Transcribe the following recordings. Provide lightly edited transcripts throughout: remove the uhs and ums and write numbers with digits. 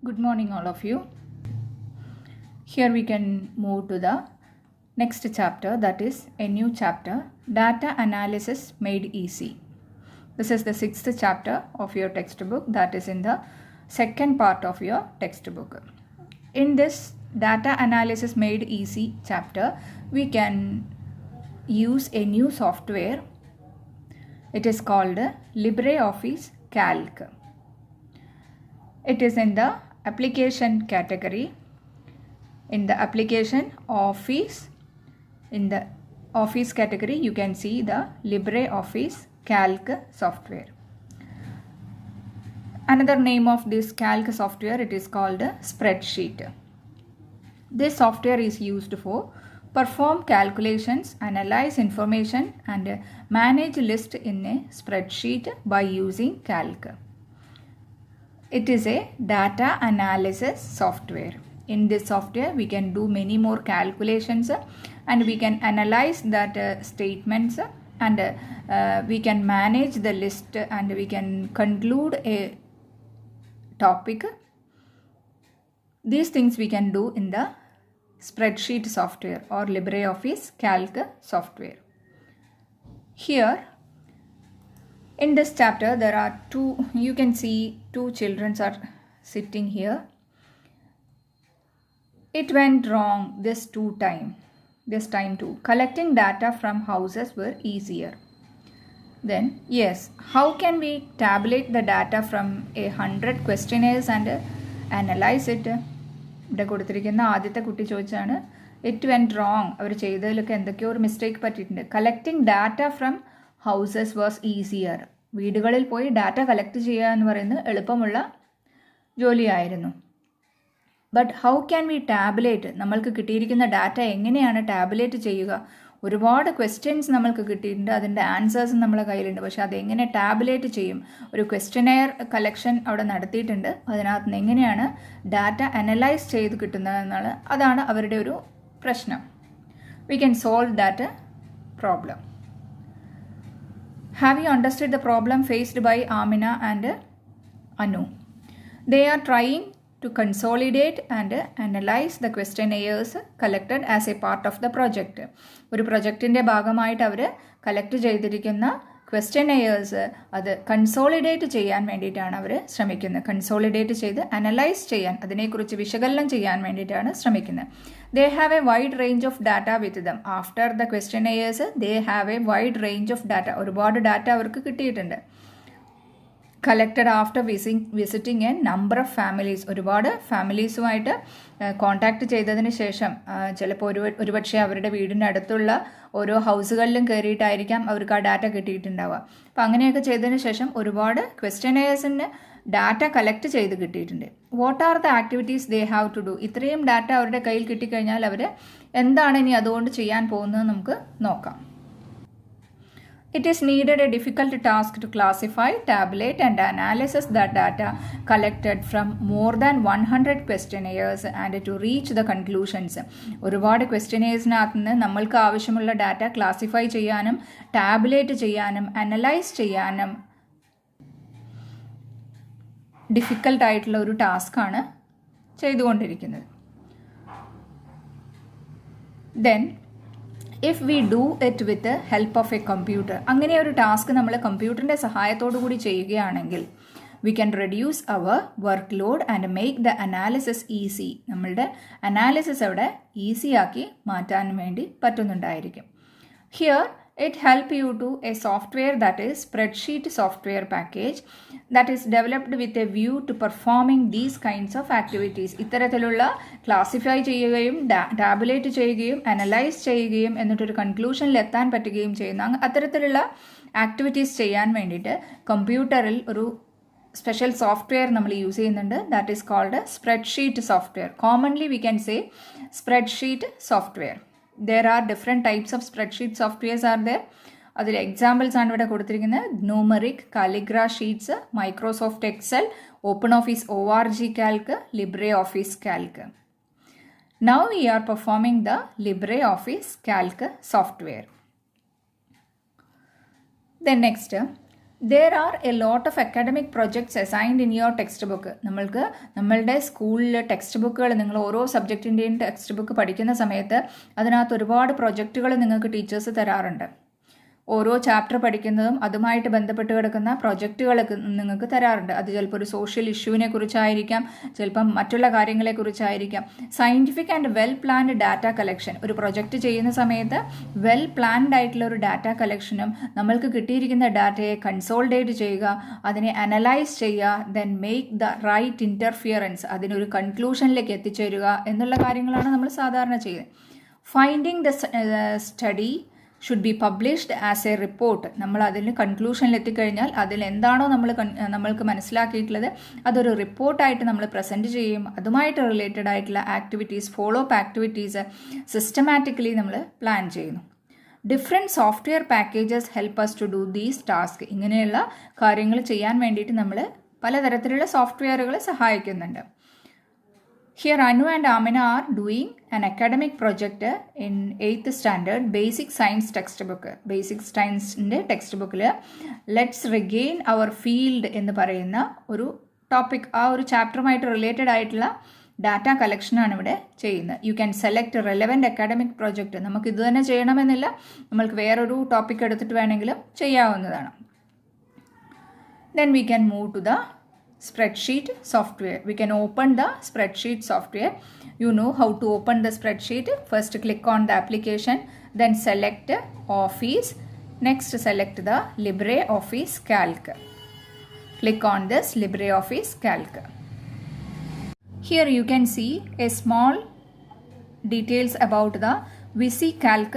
Good morning, all of you. Here we can move to the next chapter, that is a new chapter, Data Analysis Made Easy. This is the sixth chapter of your textbook, that is in the second part of your textbook. In this Data Analysis Made Easy chapter, we can use a new software. It is called LibreOffice Calc. It is in the application category. In the application office, in the office category, you can see the LibreOffice Calc software. Another name of this Calc software, it is called Spreadsheet. This software is used for perform calculations, analyze information and manage list in a spreadsheet by using Calc. It is a data analysis software. In this software, we can do many more calculations and we can analyze that statements and we can manage the list and we can conclude a topic. These things we can do in the spreadsheet software or LibreOffice Calc software. Here, in this chapter, there are you can see two children are sitting here. It went wrong this time too. Collecting data from houses were easier. Then, yes, how can we tabulate the data from 100 questionnaires and analyze it? ഇവിടെ കൊടുത്തിരിക്കുന്ന ആദ്യത്തെ കുട്ടി ചോദിച്ചാണ് it went wrong. അവർ ചെയ്തതിലൊക്കെ എന്തൊക്കെയോ ഒരു mistake പറ്റിയിട്ടുണ്ട്. Collecting data from houses was easier. വീടുകളിൽ പോയി ഡാറ്റ കളക്ട് ചെയ്യുക എന്ന് പറയുന്നത് എളുപ്പമുള്ള ജോലിയായിരുന്നു. But how can we tabulate? നമ്മൾക്ക് കിട്ടിയിരിക്കുന്ന ഡാറ്റ എങ്ങനെയാണ് ടാബുലേറ്റ് ചെയ്യുക? ഒരുപാട് ക്വസ്റ്റ്യൻസ് നമ്മൾക്ക് കിട്ടിയിട്ടുണ്ട്, അതിൻ്റെ ആൻസേഴ്സ് നമ്മളെ കയ്യിലുണ്ട്. പക്ഷെ അതെങ്ങനെ ടാബുലേറ്റ് ചെയ്യും? ഒരു ക്വസ്റ്റ്യനെയർ കളക്ഷൻ അവിടെ നടത്തിയിട്ടുണ്ട്, അതിനകത്ത് നിന്ന് എങ്ങനെയാണ് ഡാറ്റ അനലൈസ് ചെയ്ത് കിട്ടുന്നതെന്നാണ് അതാണ് അവരുടെ ഒരു പ്രശ്നം. We can solve that problem. Have you understood the problem faced by Amina and Anu? They are trying to consolidate and analyze the questionnaires collected as a part of the project. ഒരു പ്രൊജക്റ്റിൻ്റെ ഭാഗമായിട്ട് അവർ collect ചെയ്തിരിക്കുന്ന ക്വസ്റ്റ്യനെയേഴ്സ് അത് consolidate ചെയ്യാൻ വേണ്ടിയിട്ടാണ് അവർ ശ്രമിക്കുന്നത്. Consolidate ചെയ്ത് analyse ചെയ്യാൻ, അതിനെക്കുറിച്ച് വിശകലനം ചെയ്യാൻ വേണ്ടിയിട്ടാണ് ശ്രമിക്കുന്നത്. They have a wide range of data with them. After the questionnaires, they have a wide range of data. ഒരുപാട് ഡാറ്റ അവർക്ക് കിട്ടിയിട്ടുണ്ട്. Collected after visiting A number of families. ഒരുപാട് ഫാമിലീസുമായിട്ട് കോൺടാക്റ്റ് ചെയ്തതിന് ശേഷം ചിലപ്പോൾ ഒരുപക്ഷെ അവരുടെ വീടിൻ്റെ അടുത്തുള്ള ഓരോ ഹൗസുകളിലും കയറിയിട്ടായിരിക്കാം അവർക്ക് ആ ഡാറ്റ കിട്ടിയിട്ടുണ്ടാവുക. അപ്പം അങ്ങനെയൊക്കെ ചെയ്തതിന് ശേഷം ഒരുപാട് ക്വസ്റ്റ്യനേഴ്സിന് ഡാറ്റ കളക്ട് ചെയ്ത് കിട്ടിയിട്ടുണ്ട്. What are the activities they have to do? ഇത്രയും ഡാറ്റ അവരുടെ കയ്യിൽ കിട്ടിക്കഴിഞ്ഞാൽ അവർ എന്താണ് ഇനി അതുകൊണ്ട് ചെയ്യാൻ പോകുന്നത് നമുക്ക് നോക്കാം. It is needed a difficult task to classify, tabulate and analyze the data collected from more than 100 questionnaires and to reach the conclusions. ഒരുപാട് ക്വസ്റ്റ്യനേഴ്സിനകത്ത് നിന്ന് നമ്മൾക്ക് ആവശ്യമുള്ള ഡാറ്റ ക്ലാസിഫൈ ചെയ്യാനും ടാബുലേറ്റ് ചെയ്യാനും അനലൈസ് ചെയ്യാനും ഡിഫിക്കൽട്ടായിട്ടുള്ള ഒരു ടാസ്ക്കാണ് ചെയ്തുകൊണ്ടിരിക്കുന്നത്. Then if we do it with help of a computer, അങ്ങനെ ഒരു ടാസ്ക് നമ്മൾ കമ്പ്യൂട്ടറിൻ്റെ സഹായത്തോടു കൂടി ചെയ്യുകയാണെങ്കിൽ we can reduce our work load and make the analysis easy. നമ്മളുടെ അനാലിസിസ് അവിടെ ഈസിയാക്കി മാറ്റാൻ വേണ്ടി പറ്റുന്നുണ്ടായിരിക്കും. Here it help you to a software that is spreadsheet software package that is developed with a view to performing these kinds of activities. ഇത്തരത്തിലുള്ള classify ചെയ്യുകയും tabulate ചെയ്യുകയും analyse ചെയ്യുകയും എന്നിട്ടൊരു കൺക്ലൂഷനിൽ എത്താൻ പറ്റുകയും ചെയ്യുന്ന അത്തരത്തിലുള്ള ആക്ടിവിറ്റീസ് ചെയ്യാൻ വേണ്ടിയിട്ട് കമ്പ്യൂട്ടറിൽ ഒരു സ്പെഷ്യൽ സോഫ്റ്റ്വെയർ നമ്മൾ യൂസ് ചെയ്യുന്നുണ്ട്. That is called spreadsheet software. Commonly we can say spreadsheet software. There are different types of spreadsheet softwares are there. അതിൽ എക്സാമ്പിൾസ് ആണ് ഇവിടെ കൊടുത്തിരിക്കുന്നത്. Numeric, Calligra Sheets, Microsoft Excel, open office ORG Calc, LibreOffice Calc. Now we are performing the LibreOffice Calc software. Then next, There are a lot of academic projects assigned in your textbook. നമ്മളുടെ സ്കൂളിൽ text ബുക്കുകൾ നിങ്ങൾ ഓരോ സബ്ജക്റ്റിൻ്റെയും text book പഠിക്കുന്ന സമയത്ത് അതിനകത്ത് ഒരുപാട് പ്രൊജക്റ്റുകൾ നിങ്ങൾക്ക് ടീച്ചേഴ്സ് തരാറുണ്ട്. ഓരോ ചാപ്റ്റർ പഠിക്കുന്നതും അതുമായിട്ട് ബന്ധപ്പെട്ട് കിടക്കുന്ന പ്രൊജക്റ്റുകൾ നിങ്ങൾക്ക് തരാറുണ്ട്. അത് ചിലപ്പോൾ ഒരു സോഷ്യൽ ഇഷ്യൂവിനെ കുറിച്ചായിരിക്കാം, ചിലപ്പം മറ്റുള്ള കാര്യങ്ങളെക്കുറിച്ചായിരിക്കാം. Scientific and well planned data collection, ഒരു പ്രൊജക്റ്റ് ചെയ്യുന്ന സമയത്ത് വെൽ പ്ലാൻഡ് ആയിട്ടുള്ള ഒരു ഡാറ്റ കളക്ഷനും നമ്മൾക്ക് കിട്ടിയിരിക്കുന്ന ഡാറ്റയെ കൺസോൾഡേറ്റ് ചെയ്യുക, അതിനെ അനലൈസ് ചെയ്യുക, then make the right interference, അതിനൊരു കൺക്ലൂഷനിലേക്ക് എത്തിച്ചേരുക എന്നുള്ള കാര്യങ്ങളാണ് നമ്മൾ സാധാരണ ചെയ്യുന്നത്. Finding the study should be published as a report. നമ്മൾ അതിന് കൺക്ലൂഷനിൽ എത്തിക്കഴിഞ്ഞാൽ അതിൽ എന്താണോ നമ്മൾക്ക് മനസ്സിലാക്കിയിട്ടുള്ളത് അതൊരു റിപ്പോർട്ടായിട്ട് നമ്മൾ പ്രസൻറ്റ് ചെയ്യും. അതുമായിട്ട് റിലേറ്റഡ് ആയിട്ടുള്ള activities, follow up activities systematically നമ്മൾ പ്ലാൻ ചെയ്യുന്നു. Different software packages help us to do these task. ഇങ്ങനെയുള്ള കാര്യങ്ങൾ ചെയ്യാൻ വേണ്ടിയിട്ട് നമ്മൾ പലതരത്തിലുള്ള സോഫ്റ്റ്വെയറുകൾ സഹായിക്കുന്നുണ്ട്. Here Anu and Amina are doing an academic project in 8th standard basic science textbook. Basic science textbook let's regain our field എന്ന് പറയുന്ന ഒരു ടോപ്പിക്, ആ ഒരു ചാപ്റ്ററുമായിട്ട് റിലേറ്റഡ് ആയിട്ടുള്ള ഡാറ്റ കളക്ഷനാണ് ഇവിടെ ചെയ്യുന്നത്. U can select relevant academic project. നമുക്ക് ഇത് തന്നെ ചെയ്യണമെന്നില്ല, നമ്മൾക്ക് വേറൊരു ടോപ്പിക് എടുത്തിട്ട് വേണമെങ്കിലും ചെയ്യാവുന്നതാണ്. Then we can move to the spreadsheet software. We can open the spreadsheet software. You know how to open the spreadsheet. First click on the application, then select Office. Next select the LibreOffice Calc. Click on this LibreOffice Calc. Here you can see a small details about the VisiCalc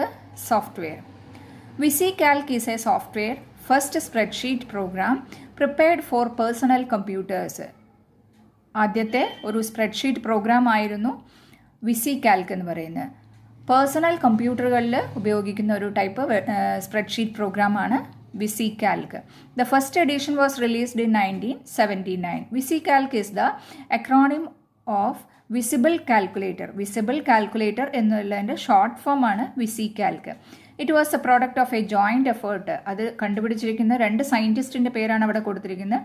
software. VisiCalc is a software first spreadsheet program prepared for personal computers. ആദ്യത്തെ ഒരു spreadsheet programme ആയിരുന്നു VisiCalc എന്ന് പറയുന്നത്. Personal കമ്പ്യൂട്ടറുകളിൽ ഉപയോഗിക്കുന്ന ഒരു type spreadsheet പ്രോഗ്രാമാണ് VisiCalc. The first edition was released in 1979. VisiCalc is the acronym of Visible Calculator. Visible Calculator എന്നുള്ളതിൻ്റെ short form ആണ് VisiCalc. It was a product of a joint effort. അത് കണ്ടുപിടിച്ചിരിക്കുന്ന രണ്ട് സയൻറ്റിസ്റ്റിൻ്റെ പേരാണ് അവിടെ കൊടുത്തിരിക്കുന്നത്,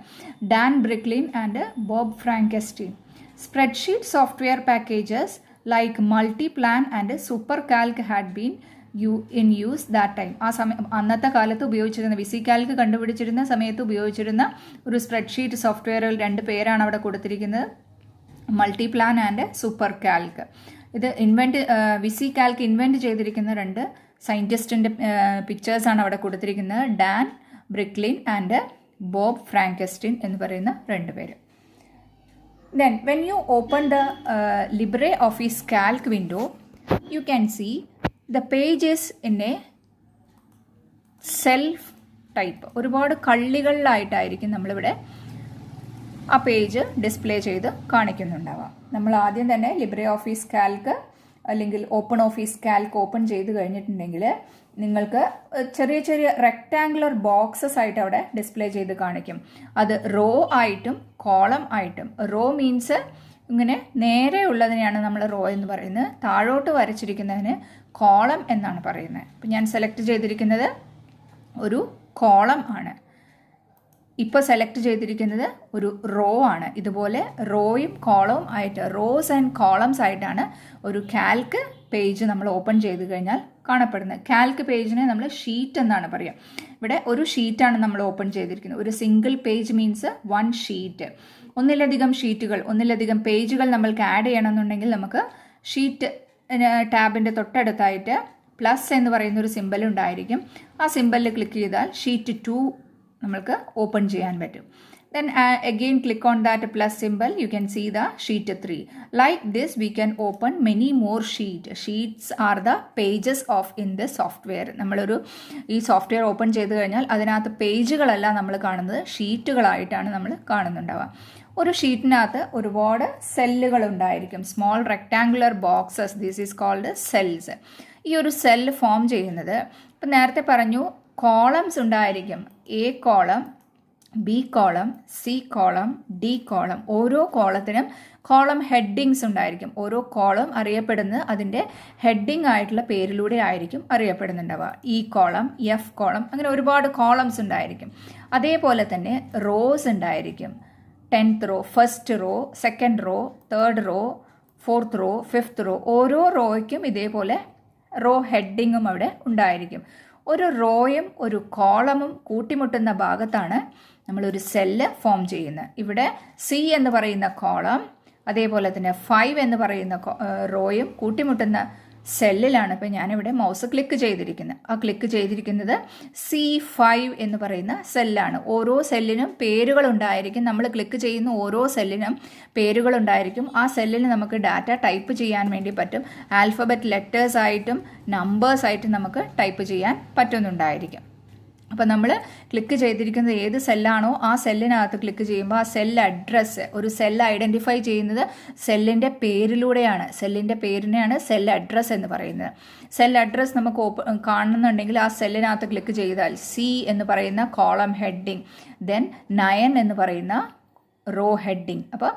Dan Bricklin and Bob Frankston. Spreadsheet software packages like Multiplan and super calc had been in use that time. ആ സമയം അന്നത്തെ കാലത്ത് ഉപയോഗിച്ചിരുന്ന VisiCalc കണ്ടുപിടിച്ചിരുന്ന സമയത്ത് ഉപയോഗിച്ചിരുന്ന ഒരു സ്പ്രെഡ്ഷീറ്റ് സോഫ്റ്റ്വെയറുകൾ രണ്ട് പേരാണ് അവിടെ കൊടുത്തിരിക്കുന്നത്, മൾട്ടിപ്ലാൻ ആൻഡ് സൂപ്പർ കാൽക്. ഇത് VisiCalc ഇൻവെൻറ്റ് ചെയ്തിരിക്കുന്ന രണ്ട് സയൻറ്റിസ്റ്റിൻ്റെ പിക്ചേഴ്സാണ് അവിടെ കൊടുത്തിരിക്കുന്നത്, ഡാൻ ബ്രിക്ലിൻ ആൻഡ് ബോബ് ഫ്രാങ്കസ്റ്റീൻ എന്ന് പറയുന്ന രണ്ട് പേര്. Then when you open the LibreOffice Calc window, you can see the pages in a self type. ഒരുപാട് കള്ളികളിലായിട്ടായിരിക്കും നമ്മളിവിടെ ആ പേജ് ഡിസ്പ്ലേ ചെയ്ത് കാണിക്കുന്നുണ്ടാവാം. നമ്മൾ ആദ്യം തന്നെ LibreOffice Calc അല്ലെങ്കിൽ ഓപ്പൺ ഓഫീസ് കാൽക്ക് ഓപ്പൺ ചെയ്ത് കഴിഞ്ഞിട്ടുണ്ടെങ്കിൽ നിങ്ങൾക്ക് ചെറിയ ചെറിയ റെക്റ്റാങ്കുലർ ബോക്സസ് ആയിട്ട് അവിടെ ഡിസ്പ്ലേ ചെയ്ത് കാണിക്കും. അത് റോ ആയിട്ടും കോളം ആയിട്ടും. റോ മീൻസ് ഇങ്ങനെ നേരെ ഉള്ളതിനെയാണ് നമ്മൾ റോ എന്ന് പറയുന്നത്, താഴോട്ട് വരച്ചിരിക്കുന്നതിന് കോളം എന്നാണ് പറയുന്നത്. അപ്പം ഞാൻ സെലക്ട് ചെയ്തിരിക്കുന്നത് ഒരു കോളം ആണ്. ഇപ്പോൾ സെലക്ട് ചെയ്തിരിക്കുന്നത് ഒരു റോ ആണ്. ഇതുപോലെ റോയും കോളവും ആയിട്ട്, റോസ് ആൻഡ് കോളംസ് ആയിട്ടാണ് ഒരു കാൽക്ക് പേജ് നമ്മൾ ഓപ്പൺ ചെയ്ത് കഴിഞ്ഞാൽ കാണപ്പെടുന്നത്. കാൽക്ക് പേജിനെ നമ്മൾ ഷീറ്റ് എന്നാണ് പറയുക. ഇവിടെ ഒരു ഷീറ്റാണ് നമ്മൾ ഓപ്പൺ ചെയ്തിരിക്കുന്നത്. ഒരു single page means one sheet. ഒന്നിലധികം ഷീറ്റുകൾ, ഒന്നിലധികം പേജുകൾ നമ്മൾക്ക് ആഡ് ചെയ്യണമെന്നുണ്ടെങ്കിൽ നമുക്ക് ഷീറ്റ് ടാബിൻ്റെ തൊട്ടടുത്തായിട്ട് പ്ലസ് എന്ന് പറയുന്ന ഒരു സിമ്പൽ ഉണ്ടായിരിക്കും. ആ സിമ്പലിൽ ക്ലിക്ക് ചെയ്താൽ ഷീറ്റ് 2 നമ്മൾക്ക് ഓപ്പൺ ചെയ്യാൻ പറ്റും. Then again click on that plus symbol, you can see the sheet 3. Like this we can open many more sheets are the pages of in this software. നമ്മളൊരു ഈ software open ചെയ്ത് കഴിഞ്ഞാൽ അതിനകത്ത് പേജുകളല്ല നമ്മൾ കാണുന്നത്, ഷീറ്റുകളായിട്ടാണ് നമ്മൾ കാണുന്നുണ്ടാവുക. ഒരു ഷീറ്റിനകത്ത് ഒരുപാട് സെല്ലുകൾ ഉണ്ടായിരിക്കും, small rectangular boxes, this is called cells. ഈ ഒരു സെല്ല് ഫോം ചെയ്യുന്നത്, ഇപ്പം നേരത്തെ പറഞ്ഞു കോളംസ് ഉണ്ടായിരിക്കും, A column, B column, C column, D column. ഓരോ കോളത്തിനും കോളം ഹെഡിങ്സ് ഉണ്ടായിരിക്കും. ഓരോ കോളം അറിയപ്പെടുന്നത് അതിൻ്റെ ഹെഡിങ് ആയിട്ടുള്ള പേരിലൂടെ ആയിരിക്കും അറിയപ്പെടുന്നുണ്ടാവുക. ഇ കോളം, എഫ് കോളം, അങ്ങനെ ഒരുപാട് കോളംസ് ഉണ്ടായിരിക്കും. അതേപോലെ തന്നെ റോസ് ഉണ്ടായിരിക്കും. 10th row, first row, second row, third row, fourth row, fifth row. ഓരോ റോയ്ക്കും ഇതേപോലെ റോ ഹെഡിങ്ങും അവിടെ ഉണ്ടായിരിക്കും. ഒരു റോയും ഒരു കോളമും കൂട്ടിമുട്ടുന്ന ഭാഗത്താണ് നമ്മളൊരു സെല്ല് ഫോം ചെയ്യുന്നത്. ഇവിടെ സി എന്ന് പറയുന്ന കോളം, അതേപോലെ തന്നെ 5 എന്ന് പറയുന്ന റോയും കൂട്ടിമുട്ടുന്ന സെല്ലിലാണ് ഇപ്പോൾ ഞാനിവിടെ മൗസ് ക്ലിക്ക് ചെയ്തിരിക്കുന്നത്. ആ ക്ലിക്ക് ചെയ്തിരിക്കുന്നത് C5 എന്ന് പറയുന്ന സെല്ലാണ്. ഓരോ സെല്ലിനും പേരുകളുണ്ടായിരിക്കും. നമ്മൾ ക്ലിക്ക് ചെയ്യുന്ന ഓരോ സെല്ലിനും പേരുകളുണ്ടായിരിക്കും. ആ സെല്ലിന് നമുക്ക് ഡാറ്റ ടൈപ്പ് ചെയ്യാൻ വേണ്ടി പറ്റും. ആൽഫബറ്റ് ലെറ്റേഴ്സ് ആയിട്ടും നമ്പേഴ്സ് ആയിട്ടും നമുക്ക് ടൈപ്പ് ചെയ്യാൻ പറ്റുന്നുണ്ടായിരിക്കും. അപ്പോൾ നമ്മൾ ക്ലിക്ക് ചെയ്തിരിക്കുന്നത് ഏത് സെല്ലാണോ ആ സെല്ലിനകത്ത് ക്ലിക്ക് ചെയ്യുമ്പോൾ ആ സെൽ അഡ്രസ്സ്, ഒരു സെല്ല് ഐഡൻറ്റിഫൈ ചെയ്യുന്നത് സെല്ലിൻ്റെ പേരിലൂടെയാണ്. സെല്ലിൻ്റെ പേരിനെയാണ് സെൽ അഡ്രസ്സ് എന്ന് പറയുന്നത്. സെൽ അഡ്രസ്സ് നമുക്ക് കാണുന്നുണ്ടെങ്കിൽ ആ സെല്ലിനകത്ത് ക്ലിക്ക് ചെയ്താൽ സി എന്ന് പറയുന്ന കോളം ഹെഡിങ്, ദെൻ 9 എന്ന് പറയുന്ന റോ ഹെഡിങ്. അപ്പോൾ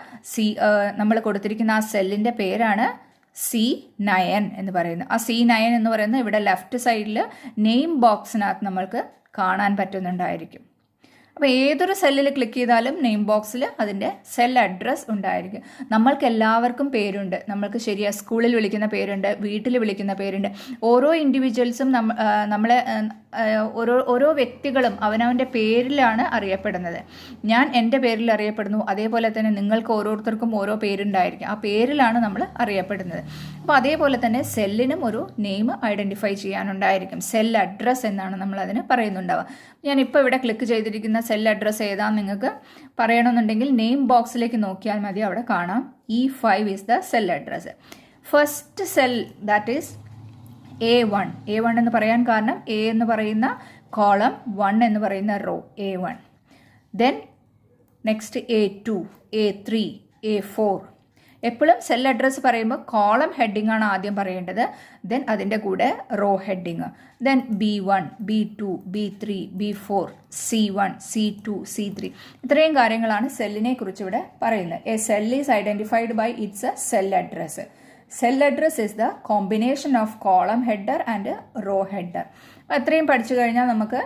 നമ്മൾ കൊടുത്തിരിക്കുന്ന ആ സെല്ലിൻ്റെ പേരാണ് C9 എന്ന് പറയുന്നത്. ആ C9 എന്ന് പറയുന്നത് ഇവിടെ ലെഫ്റ്റ് സൈഡിൽ നെയിം ബോക്സിനകത്ത് നമ്മൾക്ക് കാണാൻ പറ്റുന്നുണ്ടായിരിക്കും. അപ്പോൾ ഏതൊരു സെല്ലിൽ ക്ലിക്ക് ചെയ്താലും നെയിം ബോക്സിൽ അതിൻ്റെ സെൽ അഡ്രസ്സ് ഉണ്ടായിരിക്കും. നമ്മൾക്ക് എല്ലാവർക്കും പേരുണ്ട്. നമ്മൾക്ക് ശരിയാണ് സ്കൂളിൽ വിളിക്കുന്ന പേരുണ്ട്, വീട്ടിൽ വിളിക്കുന്ന പേരുണ്ട്. ഓരോ ഇൻഡിവിജ്വൽസും നമ്മളെ ഓരോ വ്യക്തികളും അവനവൻ്റെ പേരിലാണ് അറിയപ്പെടുന്നത്. ഞാൻ എൻ്റെ പേരിൽ അറിയപ്പെടുന്നു, അതേപോലെ തന്നെ നിങ്ങൾക്ക് ഓരോരുത്തർക്കും ഓരോ പേരുണ്ടായിരിക്കും. ആ പേരിലാണ് നമ്മൾ അറിയപ്പെടുന്നത്. അപ്പോൾ അതേപോലെ തന്നെ സെല്ലിനും ഒരു നെയിം ഐഡൻറ്റിഫൈ ചെയ്യാനുണ്ടായിരിക്കും. സെൽ അഡ്രസ്സ് എന്നാണ് നമ്മൾ അതിന് പറയുന്നുണ്ടാവുക. ഞാനിപ്പോൾ ഇവിടെ ക്ലിക്ക് ചെയ്തിരിക്കുന്ന സെൽ അഡ്രസ്സ് ഏതാണെന്ന് നിങ്ങൾക്ക് പറയണമെന്നുണ്ടെങ്കിൽ നെയിം ബോക്സിലേക്ക് നോക്കിയാൽ മതി, അവിടെ കാണാം E5 is the cell address. First cell that is A1. A1 എന്ന് പറയാൻ കാരണം A എന്ന് പറയുന്ന കോളം, 1 എന്ന് പറയുന്ന raw, A1. Then next A2, A3, A4. എപ്പോഴും സെൽ അഡ്രസ്സ് പറയുമ്പോൾ കോളം ഹെഡിങ് ആണ് ആദ്യം പറയേണ്ടത്. ദെൻ അതിൻ്റെ കൂടെ raw heading. Then B1, B2, B3, B4, C1, C2, C3. ഇത്രയും കാര്യങ്ങളാണ് സെല്ലിനെ കുറിച്ച് ഇവിടെ പറയുന്നത്. A cell is identified by its a cell address. Cell address is the combination of column header and row header. അത്രയും പഠിച്ചു കഴിഞ്ഞാൽ നമുക്ക്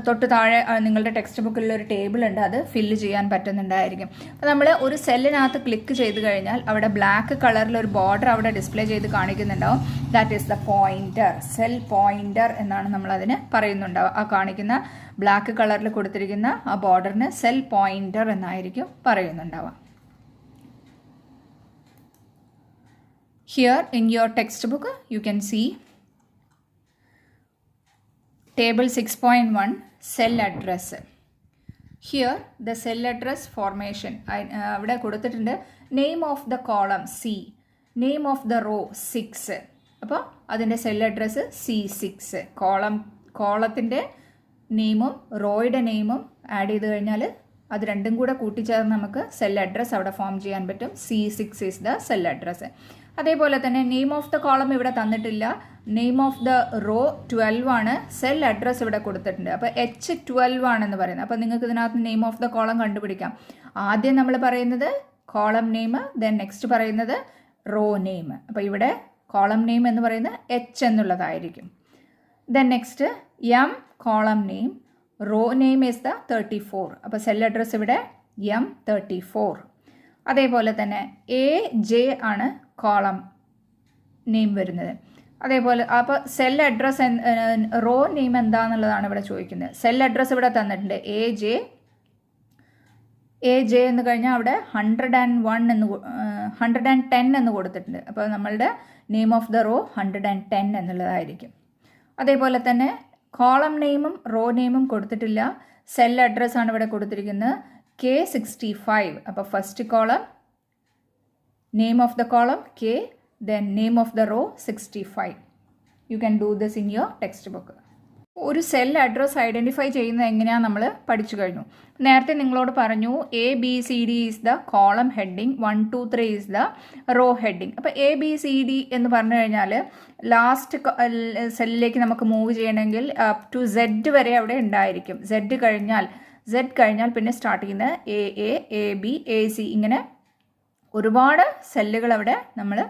തൊട്ട് താഴെ നിങ്ങളുടെ ടെക്സ്റ്റ് ബുക്കിൽ ഒരു ടേബിൾ ഉണ്ട്, അത് ഫില്ല് ചെയ്യാൻ പറ്റുന്നുണ്ടായിരിക്കും. അപ്പോൾ നമ്മൾ ഒരു സെല്ലിനകത്ത് ക്ലിക്ക് ചെയ്ത് കഴിഞ്ഞാൽ അവിടെ ബ്ലാക്ക് കളറിൽ ഒരു ബോർഡർ അവിടെ ഡിസ്പ്ലേ ചെയ്ത് കാണിക്കുന്നുണ്ടാവും. That is the pointer. Cell pointer എന്നാണ് നമ്മൾ അതിന് പറയുന്നുണ്ടാവുക. ആ കാണിക്കുന്ന ബ്ലാക്ക് കളറിൽ കൊടുത്തിരിക്കുന്ന ആ ബോർഡറിന് സെൽ പോയിന്റർ എന്നായിരിക്കും പറയുന്നുണ്ടാവുക. Here in your textbook you can see table 6.1 cell address. Here the cell address formation avade koduthittunde name of the column C, name of the row 6. appo adinte cell address C6. കോളത്തിന്റെ നെയിമും റോയുടെ നെയിമും add ചെയ്ത് കഴിഞ്ഞാൽ അത് രണ്ടും കൂടെ കൂട്ടിച്ചേർന്ന് നമുക്ക് cell address അവിടെ form ചെയ്യാൻ പറ്റും. C6 is the cell address. അതേപോലെ തന്നെ നെയിം ഓഫ് ദ കോളം ഇവിടെ തന്നിട്ടില്ല. നെയിം ഓഫ് ദ റോ 12 ആണ്. സെൽ അഡ്രസ്സ് ഇവിടെ കൊടുത്തിട്ടുണ്ട്. അപ്പോൾ H12 ആണെന്ന് പറയുന്നത്. അപ്പോൾ നിങ്ങൾക്ക് ഇതിനകത്ത് നെയിം ഓഫ് ദ കോളം കണ്ടുപിടിക്കാം. ആദ്യം നമ്മൾ പറയുന്നത് കോളം നെയിം, ദെൻ നെക്സ്റ്റ് പറയുന്നത് റോ നെയിം. അപ്പോൾ ഇവിടെ കോളം നെയിം എന്ന് പറയുന്നത് H എന്നുള്ളതായിരിക്കും. Then next M column name, row name is the 34. അപ്പോൾ സെൽ അഡ്രസ്സ് ഇവിടെ M34. അതേപോലെ തന്നെ AJ ആണ് കോളം നെയിം വരുന്നത്. അതേപോലെ അപ്പോൾ സെൽ അഡ്രസ്സ് റോ നെയിം എന്താണെന്നുള്ളതാണ് ഇവിടെ ചോദിക്കുന്നത്. സെൽ അഡ്രസ്സ് ഇവിടെ തന്നിട്ടുണ്ട് AJ എന്ന് കഴിഞ്ഞാൽ അവിടെ 110 എന്ന് കൊടുത്തിട്ടുണ്ട്. അപ്പോൾ നമ്മളുടെ നെയിം ഓഫ് ദ റോ 110 എന്നുള്ളതായിരിക്കും. അതേപോലെ തന്നെ കോളം നെയിമും റോ നെയിമും കൊടുത്തിട്ടില്ല. സെൽ അഡ്രസ്സാണ് ഇവിടെ കൊടുത്തിരിക്കുന്നത് K65. അപ്പോൾ first column, name of the column K, then name of the row 65. You can do this in your textbook. ഒരു സെൽ അഡ്രസ് ഐഡൻറ്റിഫൈ ചെയ്യുന്നത് എങ്ങനെയാണ് നമ്മൾ പഠിച്ചു കഴിഞ്ഞു. നേരത്തെ നിങ്ങളോട് പറഞ്ഞു ABCD is the column heading, 1 2 3 is the row heading. അപ്പോൾ ABCD എന്ന് പറഞ്ഞു കഴിഞ്ഞാൽ ലാസ്റ്റ് സെല്ലിലേക്ക് നമുക്ക് മൂവ് ചെയ്യണമെങ്കിൽ അപ് ടു Z വരെ അവിടെ ഉണ്ടായിരിക്കും. Z കഴിഞ്ഞാൽ പിന്നെ സ്റ്റാർട്ട് ചെയ്യുന്നത് AA, AB, AC, ഇങ്ങനെ ഒരുപാട് സെല്ലുകൾ അവിടെ നമ്മൾ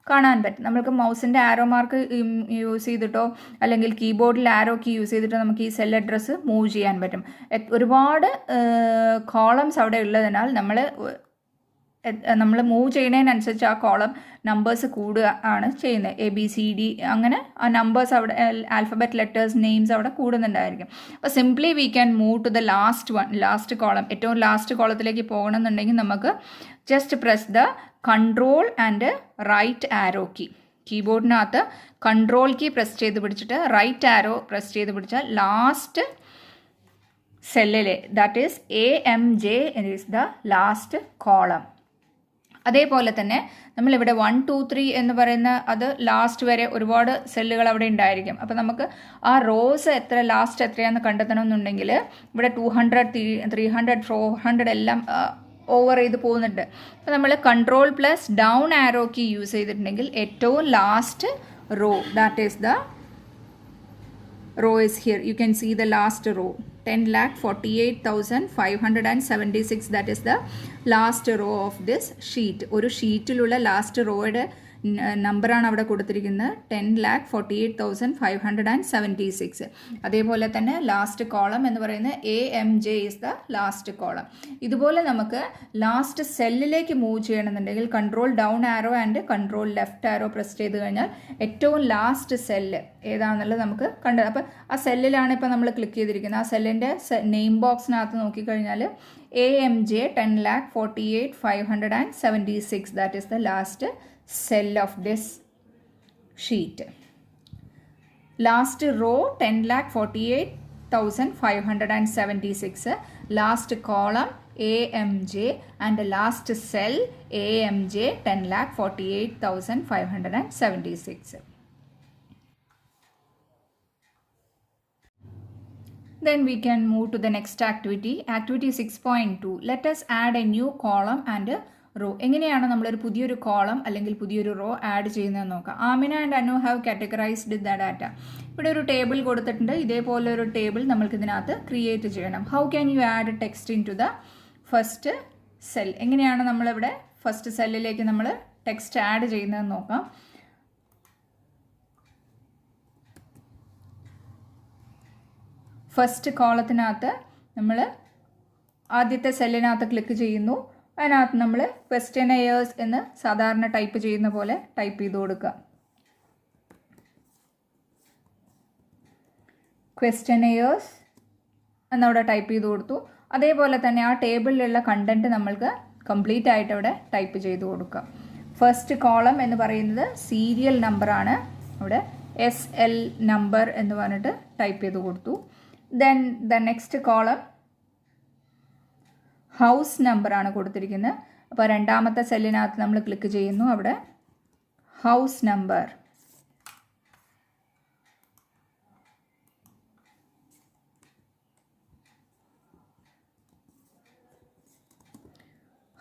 കാണാൻ പറ്റും. നമുക്ക് മൗസിൻ്റെ ആരോ മാർക്ക് യൂസ് ചെയ്തിട്ടോ അല്ലെങ്കിൽ കീബോർഡിൽ ആരോ കീ യൂസ് ചെയ്തിട്ടോ നമുക്ക് ഈ സെൽ അഡ്രസ്സ് മൂവ് ചെയ്യാൻ പറ്റും. ഒരുപാട് കോളംസ് അവിടെ ഉള്ളതിനാൽ നമ്മൾ മൂവ് ചെയ്യുന്നതിനനുസരിച്ച് ആ കോളം നമ്പേഴ്സ് കൂടുക ആണ് ചെയ്യുന്നത്. ABCD അങ്ങനെ ആ നമ്പേഴ്സ് അവിടെ ആൽഫബറ്റ് ലെറ്റേഴ്സ് നെയിംസ് അവിടെ കൂടുന്നുണ്ടായിരിക്കും. അപ്പോൾ simply we can move to the last column. ഏറ്റവും ലാസ്റ്റ് കോളത്തിലേക്ക് പോകണമെന്നുണ്ടെങ്കിൽ നമുക്ക് just press the control and right arrow key. കീബോർഡിനകത്ത് കൺട്രോൾ കീ പ്രസ് ചെയ്ത് പിടിച്ചിട്ട് റൈറ്റ് ആരോ പ്രസ് ചെയ്ത് പിടിച്ചാൽ ലാസ്റ്റ് സെല്ലിലെ that is AMJ is the last column. അതേപോലെ തന്നെ നമ്മളിവിടെ 1 2 3 എന്ന് പറയുന്ന അത് ലാസ്റ്റ് വരെ ഒരുപാട് സെല്ലുകൾ അവിടെ ഉണ്ടായിരിക്കും. അപ്പോൾ നമുക്ക് ആ റോസ് ലാസ്റ്റ് എത്രയാണെന്ന് കണ്ടെത്തണമെന്നുണ്ടെങ്കിൽ ഇവിടെ 200 300 400 എല്ലാം ഓവർ ചെയ്ത് പോകുന്നുണ്ട്. അപ്പോൾ നമ്മൾ control plus down arrow key use ചെയ്തിട്ടുണ്ടെങ്കിൽ ഏറ്റവും last row that is the row is here. You can see the last row, 10,48,576. That is the last row of this sheet. ഒരു ഷീറ്റിലുള്ള ലാസ്റ്റ് റോയുടെ നമ്പറാണ് അവിടെ കൊടുത്തിരിക്കുന്നത് 10,48,576. അതേപോലെ തന്നെ ലാസ്റ്റ് കോളം എന്ന് പറയുന്നത് AMJ is the last column. ഇതുപോലെ നമുക്ക് ലാസ്റ്റ് സെല്ലിലേക്ക് മൂവ് ചെയ്യണമെന്നുണ്ടെങ്കിൽ control down arrow and control left arrow press ചെയ്ത് കഴിഞ്ഞാൽ ഏറ്റവും ലാസ്റ്റ് സെല്ല് ഏതാണെന്നുള്ളത് നമുക്ക് കണ്ടത്. അപ്പോൾ ആ സെല്ലിലാണ് ഇപ്പോൾ നമ്മൾ ക്ലിക്ക് ചെയ്തിരിക്കുന്നത്. ആ സെല്ലിൻ്റെ നെയിം ബോക്സിനകത്ത് നോക്കിക്കഴിഞ്ഞാൽ AMJ 10,48,576. That is the last cell of this sheet. Last row 10,48,576. Last column AMJ and the last cell AMJ 10,48,576. Then we can move to the next activity. Activity 6.2. Let us add a new column and a row. എങ്ങനെയാണ് നമ്മളൊരു പുതിയൊരു column അല്ലെങ്കിൽ പുതിയൊരു raw add ചെയ്യുന്നതെന്ന് നോക്കാം. Amina and Anu have categorised the data. ഇവിടെ ഒരു table കൊടുത്തിട്ടുണ്ട്. ഇതേപോലെ ഒരു ടേബിൾ നമ്മൾക്ക് ഇതിനകത്ത് ക്രിയേറ്റ് ചെയ്യണം. How can you add text into the first cell? എങ്ങനെയാണ് നമ്മളിവിടെ ഫസ്റ്റ് സെല്ലിലേക്ക് നമ്മൾ ടെക്സ്റ്റ് ആഡ് ചെയ്യുന്നതെന്ന് നോക്കാം. ഫസ്റ്റ് കോളത്തിനകത്ത് നമ്മൾ ആദ്യത്തെ സെല്ലിനകത്ത് ക്ലിക്ക് ചെയ്യുന്നു. അതിനകത്ത് നമ്മൾ ക്വസ്റ്റ്യനെയേഴ്സ് എന്ന് സാധാരണ ടൈപ്പ് ചെയ്യുന്ന പോലെ ടൈപ്പ് ചെയ്ത് കൊടുക്കുക. ക്വസ്റ്റ്യനെയേഴ്സ് എന്നവിടെ ടൈപ്പ് ചെയ്ത് കൊടുത്തു. അതേപോലെ തന്നെ ആ ടേബിളിലുള്ള കണ്ടൻറ്റ് നമ്മൾക്ക് കംപ്ലീറ്റ് ആയിട്ട് അവിടെ ടൈപ്പ് ചെയ്ത് കൊടുക്കുക. ഫസ്റ്റ് കോളം എന്ന് പറയുന്നത് സീരിയൽ നമ്പറാണ്. അവിടെ SL നമ്പർ എന്ന് പറഞ്ഞിട്ട് ടൈപ്പ് ചെയ്ത് കൊടുത്തു. Then the next column house നമ്പറാണ് കൊടുത്തിരിക്കുന്നത്. അപ്പോൾ രണ്ടാമത്തെ സെല്ലിനകത്ത് നമ്മൾ ക്ലിക്ക് ചെയ്യുന്നു. അവിടെ ഹൗസ് നമ്പർ.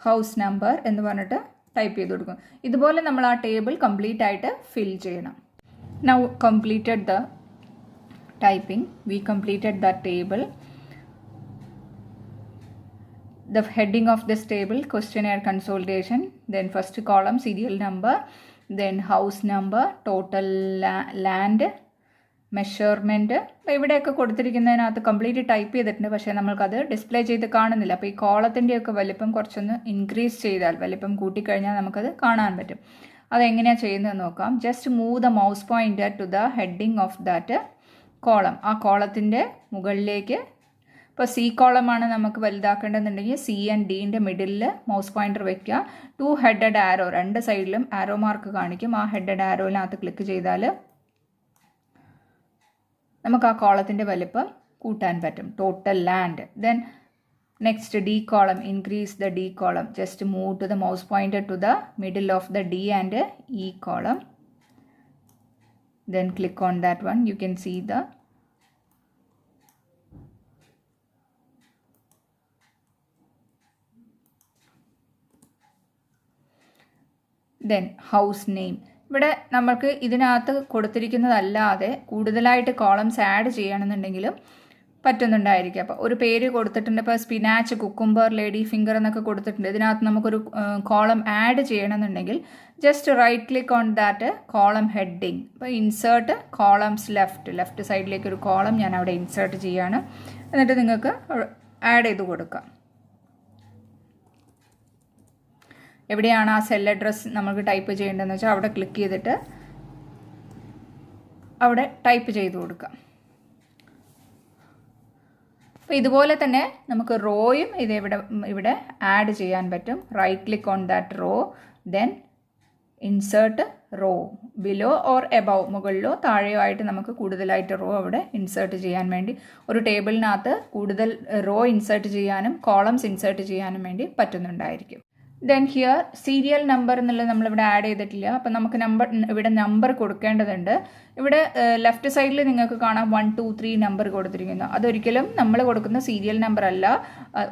ഹൗസ് നമ്പർ എന്ന് പറഞ്ഞിട്ട് ടൈപ്പ് ചെയ്ത് കൊടുക്കും. ഇതുപോലെ നമ്മൾ ആ ടേബിൾ കംപ്ലീറ്റ് ആയിട്ട് ഫിൽ ചെയ്യണം. Now completed the typing. We completed the table. The heading of this table, questionnaire consolidation, then first column serial number, then house number, total land, measurement. അപ്പോൾ ഇവിടെയൊക്കെ കൊടുത്തിരിക്കുന്നതിനകത്ത് കംപ്ലീറ്റ് ടൈപ്പ് ചെയ്തിട്ടുണ്ട്. പക്ഷേ നമ്മൾക്കത് display ചെയ്ത് കാണുന്നില്ല. അപ്പോൾ ഈ കോളത്തിൻ്റെയൊക്കെ വലിപ്പം കുറച്ചൊന്ന് ഇൻക്രീസ് ചെയ്താൽ, വലിപ്പം കൂട്ടിക്കഴിഞ്ഞാൽ നമുക്കത് കാണാൻ പറ്റും. അതെങ്ങനെയാണ് ചെയ്യുന്നതെന്ന് നോക്കാം. Just move the mouse pointer to the heading of that column. ആ കോളത്തിൻ്റെ മുകളിലേക്ക്, ഇപ്പോൾ C കോളമാണ് നമുക്ക് വലുതാക്കേണ്ടതെന്നുണ്ടെങ്കിൽ C ആൻഡ് Dൻ്റെ മിഡിലിൽ മൗസ് പോയിൻ്റർ വയ്ക്കുക. 2 ഹെഡഡ് ആരോ, രണ്ട് സൈഡിലും ആരോ മാർക്ക് കാണിക്കും. ആ ഹെഡഡ് ആരോയിനകത്ത് ക്ലിക്ക് ചെയ്താൽ നമുക്ക് ആ കോളത്തിൻ്റെ വലിപ്പം കൂട്ടാൻ പറ്റും. Total land. Then next D column, increase the D column. Just move to the mouse pointer to the middle of the D and E column. Then click on that one. You can see the then house name. ഇവിടെ നമുക്ക് ഇതിനകത്ത് കൊടുത്തിരിക്കുന്നതല്ലാതെ കൂടുതലായിട്ട് columns add ചെയ്യണമെന്നുണ്ടെങ്കിലും പറ്റുന്നുണ്ടായിരിക്കും. അപ്പോൾ ഒരു പേര് കൊടുത്തിട്ടുണ്ട്, ഇപ്പോൾ spinach, cucumber, lady finger എന്നൊക്കെ കൊടുത്തിട്ടുണ്ട്. ഇതിനകത്ത് നമുക്കൊരു കോളം ആഡ് ചെയ്യണമെന്നുണ്ടെങ്കിൽ just right click on that column heading. അപ്പോൾ ഇൻസേർട്ട് കോളംസ് ലെഫ്റ്റ് സൈഡിലേക്ക് ഒരു കോളം ഞാൻ അവിടെ ഇൻസേർട്ട് ചെയ്യാണ്. എന്നിട്ട് നിങ്ങൾക്ക് ആഡ് ചെയ്ത് കൊടുക്കാം. എവിടെയാണ് ആ സെൽ അഡ്രസ്സ് നമുക്ക് ടൈപ്പ് ചെയ്യേണ്ടതെന്ന് വെച്ചാൽ അവിടെ ക്ലിക്ക് ചെയ്തിട്ട് അവിടെ ടൈപ്പ് ചെയ്ത് കൊടുക്കാം. അപ്പോൾ ഇതുപോലെ തന്നെ നമുക്ക് റോയും ഇവിടെ ആഡ് ചെയ്യാൻ പറ്റും. Right click on that row, then insert row below or above, മുകളിലോ താഴെയോ ആയിട്ട് നമുക്ക് കൂടുതലായിട്ട് റോ അവിടെ ഇൻസേർട്ട് ചെയ്യാൻ വേണ്ടി, ഒരു ടേബിളിനകത്ത് കൂടുതൽ റോ ഇൻസേർട്ട് ചെയ്യാനും കോളംസ് ഇൻസേർട്ട് ചെയ്യാനും വേണ്ടി പറ്റുന്നുണ്ടായിരിക്കും. ദെൻ ഹിയർ സീരിയൽ നമ്പർ എന്നുള്ളത് നമ്മളിവിടെ ആഡ് ചെയ്തിട്ടില്ല. അപ്പം നമുക്ക് ഇവിടെ നമ്പർ കൊടുക്കേണ്ടതുണ്ട്. ഇവിടെ ലെഫ്റ്റ് സൈഡിൽ നിങ്ങൾക്ക് കാണാം 1 2 3 നമ്പർ കൊടുത്തിരിക്കുന്നു. അതൊരിക്കലും നമ്മൾ കൊടുക്കുന്ന സീരിയൽ നമ്പർ അല്ല,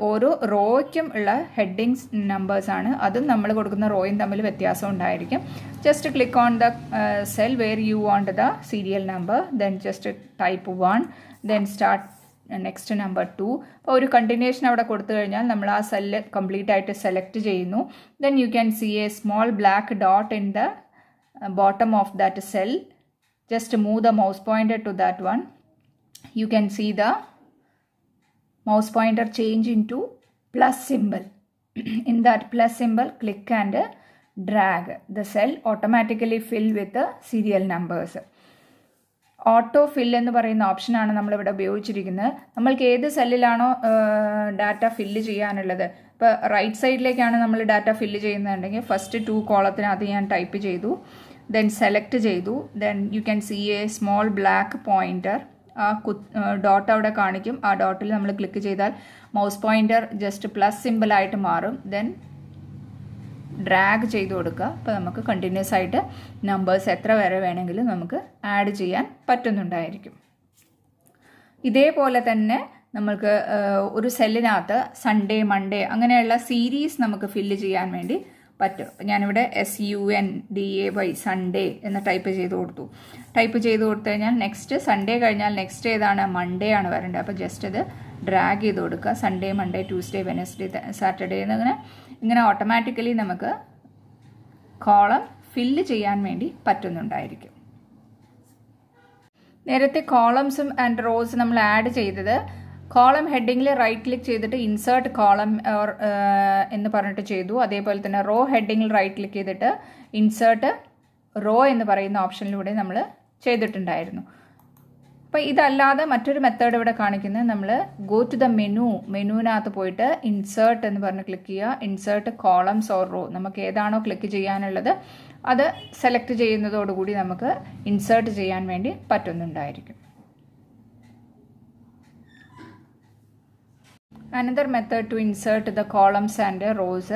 ഓരോ റോയ്ക്കും ഉള്ള ഹെഡിങ്സ് നമ്പേഴ്സാണ്. അതും നമ്മൾ കൊടുക്കുന്ന റോയും തമ്മിൽ വ്യത്യാസം ഉണ്ടായിരിക്കും. Just click on the cell where you want the serial number, then just type 1, then start next number 2. അപ്പോൾ ഒരു കണ്ടിന്യൂഷൻ അവിടെ കൊടുത്തു കഴിഞ്ഞാൽ നമ്മൾ ആ സെല്ല് കംപ്ലീറ്റ് ആയിട്ട് സെലക്ട് ചെയ്യുന്നു. Then you can see a small black dot in the bottom of that cell. Just move the mouse pointer to that one. You can see the mouse pointer change into plus symbol. In that plus symbol, click and drag. The cell automatically fill with the serial numbers. Auto fill എന്ന് പറയുന്ന ഓപ്ഷനാണ് നമ്മളിവിടെ ഉപയോഗിച്ചിരിക്കുന്നത്. നമ്മൾക്ക് ഏത് സെല്ലിലാണോ data fill ചെയ്യാനുള്ളത്, ഇപ്പോൾ right സൈഡിലേക്കാണ് നമ്മൾ ഡാറ്റ ഫില്ല് ചെയ്യുന്നുണ്ടെങ്കിൽ ഫസ്റ്റ് 2 കോളത്തിനകത്ത് ഞാൻ ടൈപ്പ് ചെയ്തു, ദെൻ സെലക്ട് ചെയ്തു, then you can see a small black pointer. ആ ഡോട്ട് അവിടെ കാണിക്കും. ആ ഡോട്ടിൽ നമ്മൾ ക്ലിക്ക് ചെയ്താൽ മൗസ് പോയിന്റർ ജസ്റ്റ് പ്ലസ് സിമ്പിളായിട്ട് മാറും. ദെൻ ഡ്രാഗ് ചെയ്ത് കൊടുക്കുക. അപ്പോൾ നമുക്ക് കണ്ടിന്യൂസ് ആയിട്ട് നമ്പേഴ്സ് എത്ര വരെ വേണമെങ്കിലും നമുക്ക് ആഡ് ചെയ്യാൻ പറ്റുന്നുണ്ടായിരിക്കും. ഇതേപോലെ തന്നെ നമുക്ക് ഒരു സെല്ലിനകത്ത് സൺഡേ, മൺഡേ അങ്ങനെയുള്ള സീരീസ് നമുക്ക് ഫില്ല് ചെയ്യാൻ വേണ്ടി പറ്റും. ഞാനിവിടെ SUNDAY സൺഡേ എന്ന് ടൈപ്പ് ചെയ്ത് കൊടുത്തു. ടൈപ്പ് ചെയ്ത് കൊടുത്തു കഴിഞ്ഞാൽ നെക്സ്റ്റ് സൺഡേ കഴിഞ്ഞാൽ നെക്സ്റ്റ് ഏതാണ്, മൺഡേ ആണ് വരേണ്ടത്. അപ്പോൾ ജസ്റ്റ് ഇത് ഡ്രാഗ് ചെയ്ത് കൊടുക്കുക. Sunday, Monday, Tuesday, Wednesday, Saturday എന്നിങ്ങനെ ഇങ്ങനെ ഓട്ടോമാറ്റിക്കലി നമുക്ക് കോളം ഫില്ല് ചെയ്യാൻ വേണ്ടി പറ്റുന്നുണ്ടായിരിക്കും. നേരത്തെ കോളംസും ആൻഡ് റോസ് നമ്മൾ ആഡ് ചെയ്തത് കോളം ഹെഡിങ്ങിൽ റൈറ്റ് ക്ലിക്ക് ചെയ്തിട്ട് ഇൻസേർട്ട് കോളം എന്ന് പറഞ്ഞിട്ട് ചെയ്തു. അതേപോലെ തന്നെ റോ ഹെഡിങ്ങിൽ റൈറ്റ് ക്ലിക്ക് ചെയ്തിട്ട് ഇൻസേർട്ട് റോ എന്ന് പറയുന്ന ഓപ്ഷനിലൂടെ നമ്മൾ ചെയ്തിട്ടുണ്ടായിരുന്നു. അപ്പോൾ ഇതല്ലാതെ മറ്റൊരു മെത്തേഡ് ഇവിടെ കാണിക്കുന്നത്, നമ്മൾ ഗോ ടു ദ മെനുവിനകത്ത് പോയിട്ട് ഇൻസേർട്ട് എന്ന് പറഞ്ഞ് ക്ലിക്ക് ചെയ്യുക. ഇൻസേർട്ട് കോളംസ് ഓർ റോ, നമുക്ക് ഏതാണോ ക്ലിക്ക് ചെയ്യാനുള്ളത് അത് സെലക്ട് ചെയ്യുന്നതോടുകൂടി നമുക്ക് ഇൻസേർട്ട് ചെയ്യാൻ വേണ്ടി പറ്റുന്നുണ്ടായിരിക്കും. Another method to insert the columns and rows.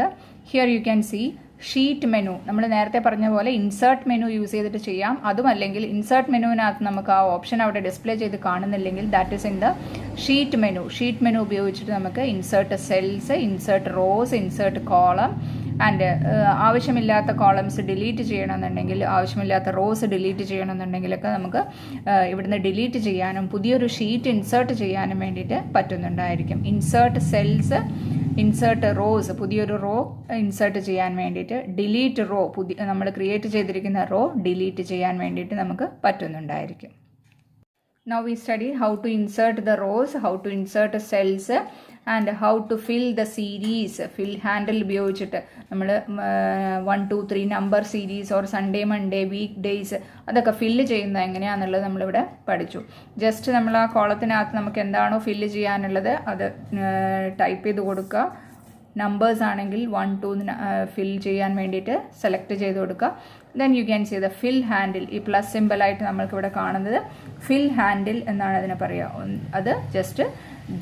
Here you can see sheet menu. നമ്മൾ നേരത്തെ പറഞ്ഞ പോലെ ഇൻസേർട്ട് മെനു യൂസ് ചെയ്തിട്ട് ചെയ്യാം. അതുമല്ലെങ്കിൽ ഇൻസേർട്ട് മെനുവിനകത്ത് നമുക്ക് ആ ഓപ്ഷൻ അവിടെ ഡിസ്പ്ലേ ചെയ്ത് കാണുന്നില്ലെങ്കിൽ that is in the sheet menu. Sheet menu ഉപയോഗിച്ചിട്ട് നമുക്ക് insert cells, insert rows, insert column and ആവശ്യമില്ലാത്ത കോളംസ് ഡിലീറ്റ് ചെയ്യണമെന്നുണ്ടെങ്കിൽ, ആവശ്യമില്ലാത്ത റോസ് ഡിലീറ്റ് ചെയ്യണമെന്നുണ്ടെങ്കിലൊക്കെ നമുക്ക് ഇവിടുന്ന് ഡിലീറ്റ് ചെയ്യാനും പുതിയൊരു ഷീറ്റ് ഇൻസേർട്ട് ചെയ്യാനും വേണ്ടിയിട്ട് പറ്റുന്നുണ്ടായിരിക്കും. ഇൻസേർട്ട് സെൽസ്, ഇൻസേർട്ട് റോസ്, പുതിയൊരു റോ ഇൻസേർട്ട് ചെയ്യാൻ വേണ്ടിയിട്ട്, ഡിലീറ്റ് റോ, നമ്മൾ ക്രിയേറ്റ് ചെയ്തിരിക്കുന്ന റോ ഡിലീറ്റ് ചെയ്യാൻ വേണ്ടിയിട്ട് നമുക്ക് പറ്റുന്നുണ്ടായിരിക്കും. Now we study how to insert the rows, how to insert cells and how to fill the series. Fill handle ഉപയോഗിച്ചിട്ട് നമ്മൾ 1 2 3 number series or Sunday, Monday, week days അതൊക്കെ fill ചെയ്യുന്നത് എങ്ങനെയാണെന്നുള്ളത് നമ്മളിവിടെ പഠിച്ചു. ജസ്റ്റ് നമ്മൾ ആ കോളത്തിനകത്ത് നമുക്ക് എന്താണോ ഫില്ല് ചെയ്യാനുള്ളത് അത് ടൈപ്പ് ചെയ്ത് കൊടുക്കുക. നമ്പേഴ്സ് ആണെങ്കിൽ 1 2 ഫിൽ ചെയ്യാൻ വേണ്ടിയിട്ട് സെലക്ട് ചെയ്ത് കൊടുക്കുക. Then you can see the fill handle. ഈ പ്ലസ് സിമ്പിളായിട്ട് നമ്മൾക്കിവിടെ കാണുന്നത് ഫിൽ ഹാൻഡിൽ എന്നാണ് അതിനെ പറയുക. അത് ജസ്റ്റ്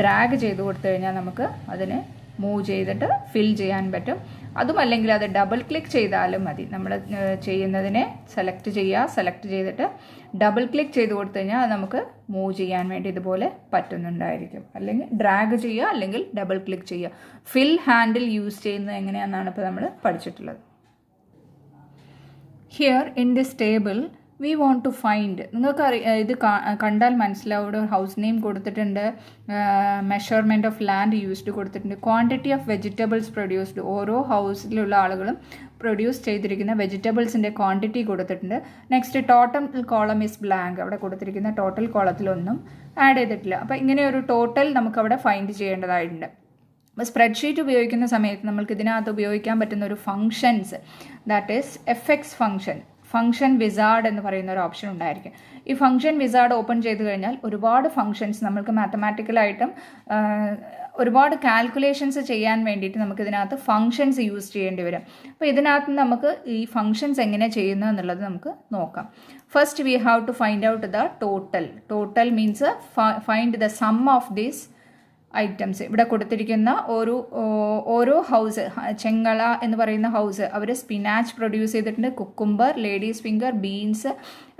ഡ്രാഗ് ചെയ്ത് കൊടുത്തു കഴിഞ്ഞാൽ നമുക്ക് അതിനെ മൂവ് ചെയ്തിട്ട് ഫിൽ ചെയ്യാൻ പറ്റും. അതുമല്ലെങ്കിൽ അത് ഡബിൾ ക്ലിക്ക് ചെയ്താലും മതി. നമ്മൾ ചെയ്യുന്നതിനെ സെലക്ട് ചെയ്യുക, സെലക്ട് ചെയ്തിട്ട് ഡബിൾ ക്ലിക്ക് ചെയ്ത് കൊടുത്തു കഴിഞ്ഞാൽ അത് നമുക്ക് മൂവ് ചെയ്യാൻ വേണ്ടി ഇതുപോലെ പറ്റുന്നുണ്ടായിരിക്കും. അല്ലെങ്കിൽ ഡ്രാഗ് ചെയ്യുക, അല്ലെങ്കിൽ ഡബിൾ ക്ലിക്ക് ചെയ്യുക. ഫിൽ ഹാൻഡിൽ യൂസ് ചെയ്യുന്നത് എങ്ങനെയാണെന്നാണ് ഇപ്പോൾ നമ്മൾ പഠിച്ചിട്ടുള്ളത്. Here in this table we want to find, നിങ്ങൾക്ക് ഇത് കണ്ടാൽ മനസ്സിലാവും. ഇവിടെ ഹൗസ് നെയിം കൊടുത്തിട്ടുണ്ട്, മെഷർമെൻറ്റ് ഓഫ് ലാൻഡ് യൂസ്ഡ് കൊടുത്തിട്ടുണ്ട്, ക്വാണ്ടിറ്റി ഓഫ് വെജിറ്റബിൾസ് പ്രൊഡ്യൂസ്ഡ്, ഓരോ ഹൗസിലുള്ള ആളുകളും പ്രൊഡ്യൂസ് ചെയ്തിരിക്കുന്ന വെജിറ്റബിൾസിൻ്റെ ക്വാണ്ടിറ്റി കൊടുത്തിട്ടുണ്ട്. Next total column is blank, അവിടെ കൊടുത്തിരിക്കുന്ന ടോട്ടൽ കോളത്തിലൊന്നും ആഡ് ചെയ്തിട്ടില്ല. അപ്പോൾ ഇങ്ങനെ ഒരു ടോട്ടൽ നമുക്കവിടെ ഫൈൻഡ് ചെയ്യേണ്ടതായിട്ടുണ്ട്. അപ്പോൾ സ്പ്രെഡ്ഷീറ്റ് ഉപയോഗിക്കുന്ന സമയത്ത് നമുക്ക് ഇതിനകത്ത് ഉപയോഗിക്കാൻ പറ്റുന്ന ഒരു functions, that is FX function wizard എന്ന് പറയുന്ന ഒരു ഓപ്ഷൻ ഉണ്ടായിരിക്കും. ഈ ഫംഗ്ഷൻ വിസാർഡ് ഓപ്പൺ ചെയ്ത് കഴിഞ്ഞാൽ ഒരുപാട് ഫംഗ്ഷൻസ് നമുക്ക് മാത്തമാറ്റിക്കലായിട്ടും ഒരുപാട് കാൽക്കുലേഷൻസ് ചെയ്യാൻ വേണ്ടിയിട്ട് നമുക്ക് ഇതിനകത്ത് ഫംഗ്ഷൻസ് യൂസ് ചെയ്യേണ്ടി വരും. അപ്പോൾ ഇതിനകത്ത് നമുക്ക് ഈ ഫംഗ്ഷൻസ് എങ്ങനെ ചെയ്യുന്നു എന്നുള്ളത് നമുക്ക് നോക്കാം. First we have to find out the total means find the sum of these items. ഇവിടെ കൊടുത്തിരിക്കുന്ന ഓരോ ഹൗസ്, ചെങ്ങള എന്ന് പറയുന്ന ഹൗസ് അവർ സ്പിനാച്ച് പ്രൊഡ്യൂസ് ചെയ്തിട്ടുണ്ട്, cucumber, ladies finger, beans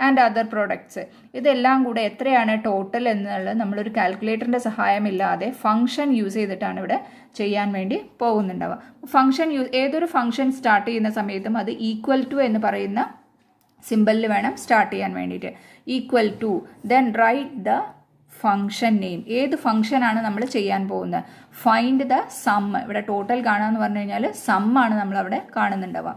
and other products. ഇതെല്ലാം കൂടെ എത്രയാണ് ടോട്ടൽ എന്നുള്ളത് നമ്മളൊരു കാൽക്കുലേറ്ററിൻ്റെ സഹായമില്ലാതെ ഫംഗ്ഷൻ യൂസ് ചെയ്തിട്ടാണ് ഇവിടെ ചെയ്യാൻ വേണ്ടി പോകുന്നുണ്ടാവുക. ഫംഗ്ഷൻ ഏതൊരു ഫംഗ്ഷൻ സ്റ്റാർട്ട് ചെയ്യുന്ന സമയത്തും അത് ഈക്വൽ ടു എന്ന് പറയുന്ന സിമ്പലിൽ വേണം സ്റ്റാർട്ട് ചെയ്യാൻ വേണ്ടിയിട്ട്. Equal to, then write the function name, ഏത് ഫംഗ്ഷനാണ് നമ്മൾ ചെയ്യാൻ പോകുന്നത്. ഫൈൻഡ് ദ സം, ഇവിടെ ടോട്ടൽ കാണാമെന്ന് പറഞ്ഞു കഴിഞ്ഞാൽ സമ്മാണ് നമ്മളവിടെ കാണുന്നുണ്ടാവുക.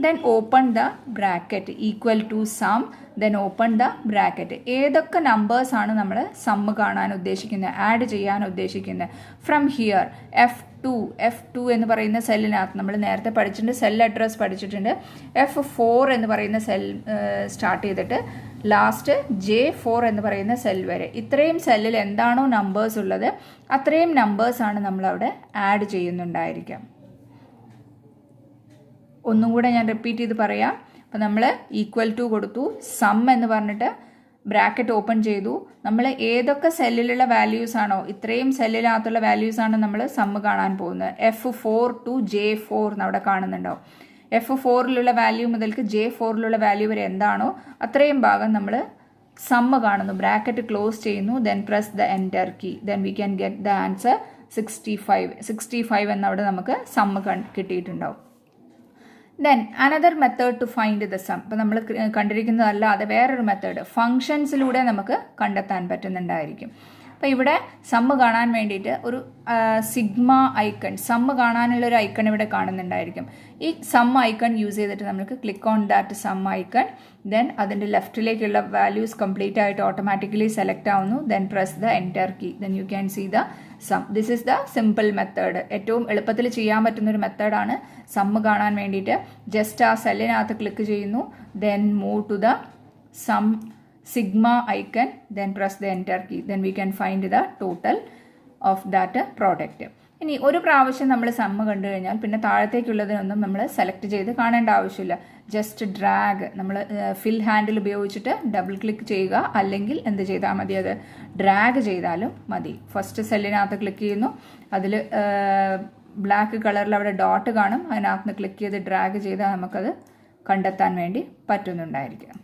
Then open the bracket, equal to sum, then open the bracket. ഏതൊക്കെ നമ്പേഴ്സാണ് നമ്മൾ സമ്മ് കാണാൻ ഉദ്ദേശിക്കുന്നത്, ആഡ് ചെയ്യാൻ ഉദ്ദേശിക്കുന്നത്. ഫ്രം ഹിയർ F2 എന്ന് പറയുന്ന സെല്ലിനകത്ത് നമ്മൾ നേരത്തെ പഠിച്ചിട്ടുണ്ട്, സെൽ അഡ്രസ് പഠിച്ചിട്ടുണ്ട്. F4 എന്ന് പറയുന്ന സെൽ സ്റ്റാർട്ട് ചെയ്തിട്ട് ലാസ്റ്റ് J4 എന്ന് പറയുന്ന സെൽ വരെ, ഇത്രയും സെല്ലിൽ എന്താണോ നമ്പേഴ്സ് ഉള്ളത് അത്രയും നമ്പേഴ്സാണ് നമ്മളവിടെ ആഡ് ചെയ്യുന്നുണ്ടായിരിക്കാം. ഒന്നും കൂടെ ഞാൻ റിപ്പീറ്റ് ചെയ്ത് പറയാം. അപ്പോൾ നമ്മൾ ഈക്വൽ ടു കൊടുത്തു, സം എന്ന് പറഞ്ഞിട്ട് ബ്രാക്കറ്റ് ഓപ്പൺ ചെയ്തു. നമ്മൾ ഏതൊക്കെ സെല്ലിലുള്ള വാല്യൂസ് ആണോ, ഇത്രയും സെല്ലിനകത്തുള്ള വാല്യൂസ് ആണ് നമ്മൾ സമ്മ് കാണാൻ പോകുന്നത്. F4 to J4 അവിടെ കാണുന്നുണ്ടാവും. F4ലുള്ള വാല്യൂ മുതൽക്ക് J4ലുള്ള വാല്യൂ വരെ എന്താണോ അത്രയും ഭാഗം നമ്മൾ സമ്മ് കാണുന്നു. ബ്രാക്കറ്റ് ക്ലോസ് ചെയ്യുന്നു, then press the enter key, then we can get the answer 65 എന്നവിടെ നമുക്ക് സമ്മ് കിട്ടിയിട്ടുണ്ടാവും. Then another method to find the sum, ഇപ്പോൾ നമ്മൾ കണ്ടിരിക്കുന്നതല്ലാതെ വേറൊരു മെത്തേഡ് ഫങ്ഷൻസിലൂടെ നമുക്ക് കണ്ടെത്താൻ പറ്റുന്നുണ്ടായിരിക്കും. അപ്പോൾ ഇവിടെ സമ്മ് കാണാൻ വേണ്ടിയിട്ട് ഒരു സിഗ്മ ഐക്കൺ, സമ്മ് കാണാനുള്ളൊരു ഐക്കൺ ഇവിടെ കാണുന്നുണ്ടായിരിക്കും. ഈ സം ഐക്കൺ യൂസ് ചെയ്തിട്ട് നമുക്ക് click on that sum icon, then അതിൻ്റെ ലെഫ്റ്റിലേക്കുള്ള വാല്യൂസ് കംപ്ലീറ്റ് ആയിട്ട് ഓട്ടോമാറ്റിക്കലി സെലക്ട് ആവുന്നു. Then press the enter key, then you can see the sum. This is the simple method. ഏറ്റവും എളുപ്പത്തിൽ ചെയ്യാൻ പറ്റുന്നൊരു മെത്തേഡാണ് സമ്മ് കാണാൻ വേണ്ടിയിട്ട്. ജസ്റ്റ് ആ സെല്ലിനകത്ത് ക്ലിക്ക് ചെയ്യുന്നു, then move to the sum sigma icon, then press the enter key, then we can find the total of that product. ഇനി ഒരു പ്രാവശ്യം നമ്മൾ സമ്മ് കണ്ടു കഴിഞ്ഞാൽ പിന്നെ താഴത്തേക്കുള്ളതിനൊന്നും നമ്മൾ സെലക്ട് ചെയ്ത് കാണേണ്ട ആവശ്യമില്ല. ജസ്റ്റ് ഡ്രാഗ്, നമ്മൾ ഫിൽ ഹാൻഡിൽ ഉപയോഗിച്ചിട്ട് ഡബിൾ ക്ലിക്ക് ചെയ്യുക, അല്ലെങ്കിൽ എന്ത് ചെയ്താൽ മതി, അത് ഡ്രാഗ് ചെയ്താലും മതി. ഫസ്റ്റ് സെല്ലിനകത്ത് ക്ലിക്ക് ചെയ്യുന്നു, അതിൽ ബ്ലാക്ക് കളറിൽ അവിടെ ഡോട്ട് കാണും, അതിനകത്ത് ക്ലിക്ക് ചെയ്ത് ഡ്രാഗ് ചെയ്താൽ നമുക്കത് കണ്ടെത്താൻ വേണ്ടി പറ്റുന്നുണ്ടായിരിക്കും.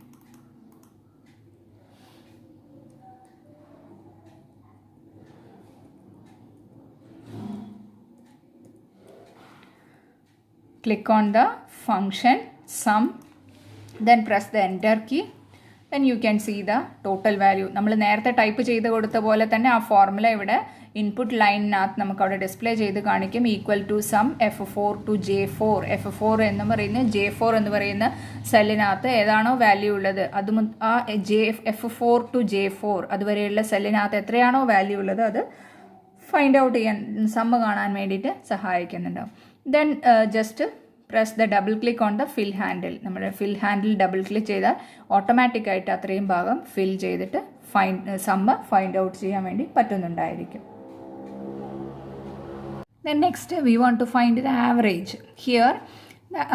Click on the function sum, then press the enter key, then you can see the total value. നമ്മൾ നേരത്തെ ടൈപ്പ് ചെയ്ത് കൊടുത്ത പോലെ തന്നെ ആ ഫോർമുല ഇവിടെ ഇൻപുട്ട് ലൈനിനകത്ത് നമുക്ക് അവിടെ ഡിസ്പ്ലേ ചെയ്ത് കാണിക്കും. Equal to some F4 to J4. F4 എന്ന് പറയുന്ന J4 എന്ന് പറയുന്ന സെല്ലിനകത്ത് ഏതാണോ വാല്യൂ ഉള്ളത് അത് ആ F4 to J4 അതുവരെയുള്ള സെല്ലിനകത്ത് എത്രയാണോ വാല്യൂ ഉള്ളത് അത് ഫൈൻഡ് ഔട്ട് ചെയ്യാൻ, സമ്മ് കാണാൻ വേണ്ടിയിട്ട് സഹായിക്കുന്നുണ്ടാവും. Then just press the double click on the fill handle. നമ്മൾ ഫിൽ ഹാൻഡിൽ ഡബിൾ ക്ലിക്ക് ചെയ്താൽ ഓട്ടോമാറ്റിക്കായിട്ട് അത്രയും ഭാഗം ഫിൽ ചെയ്തിട്ട് സമ്മ് ഫൈൻഡ് ഔട്ട് ചെയ്യാൻ വേണ്ടി പറ്റുന്നുണ്ടായിരിക്കും. Then next we want to find the average. Here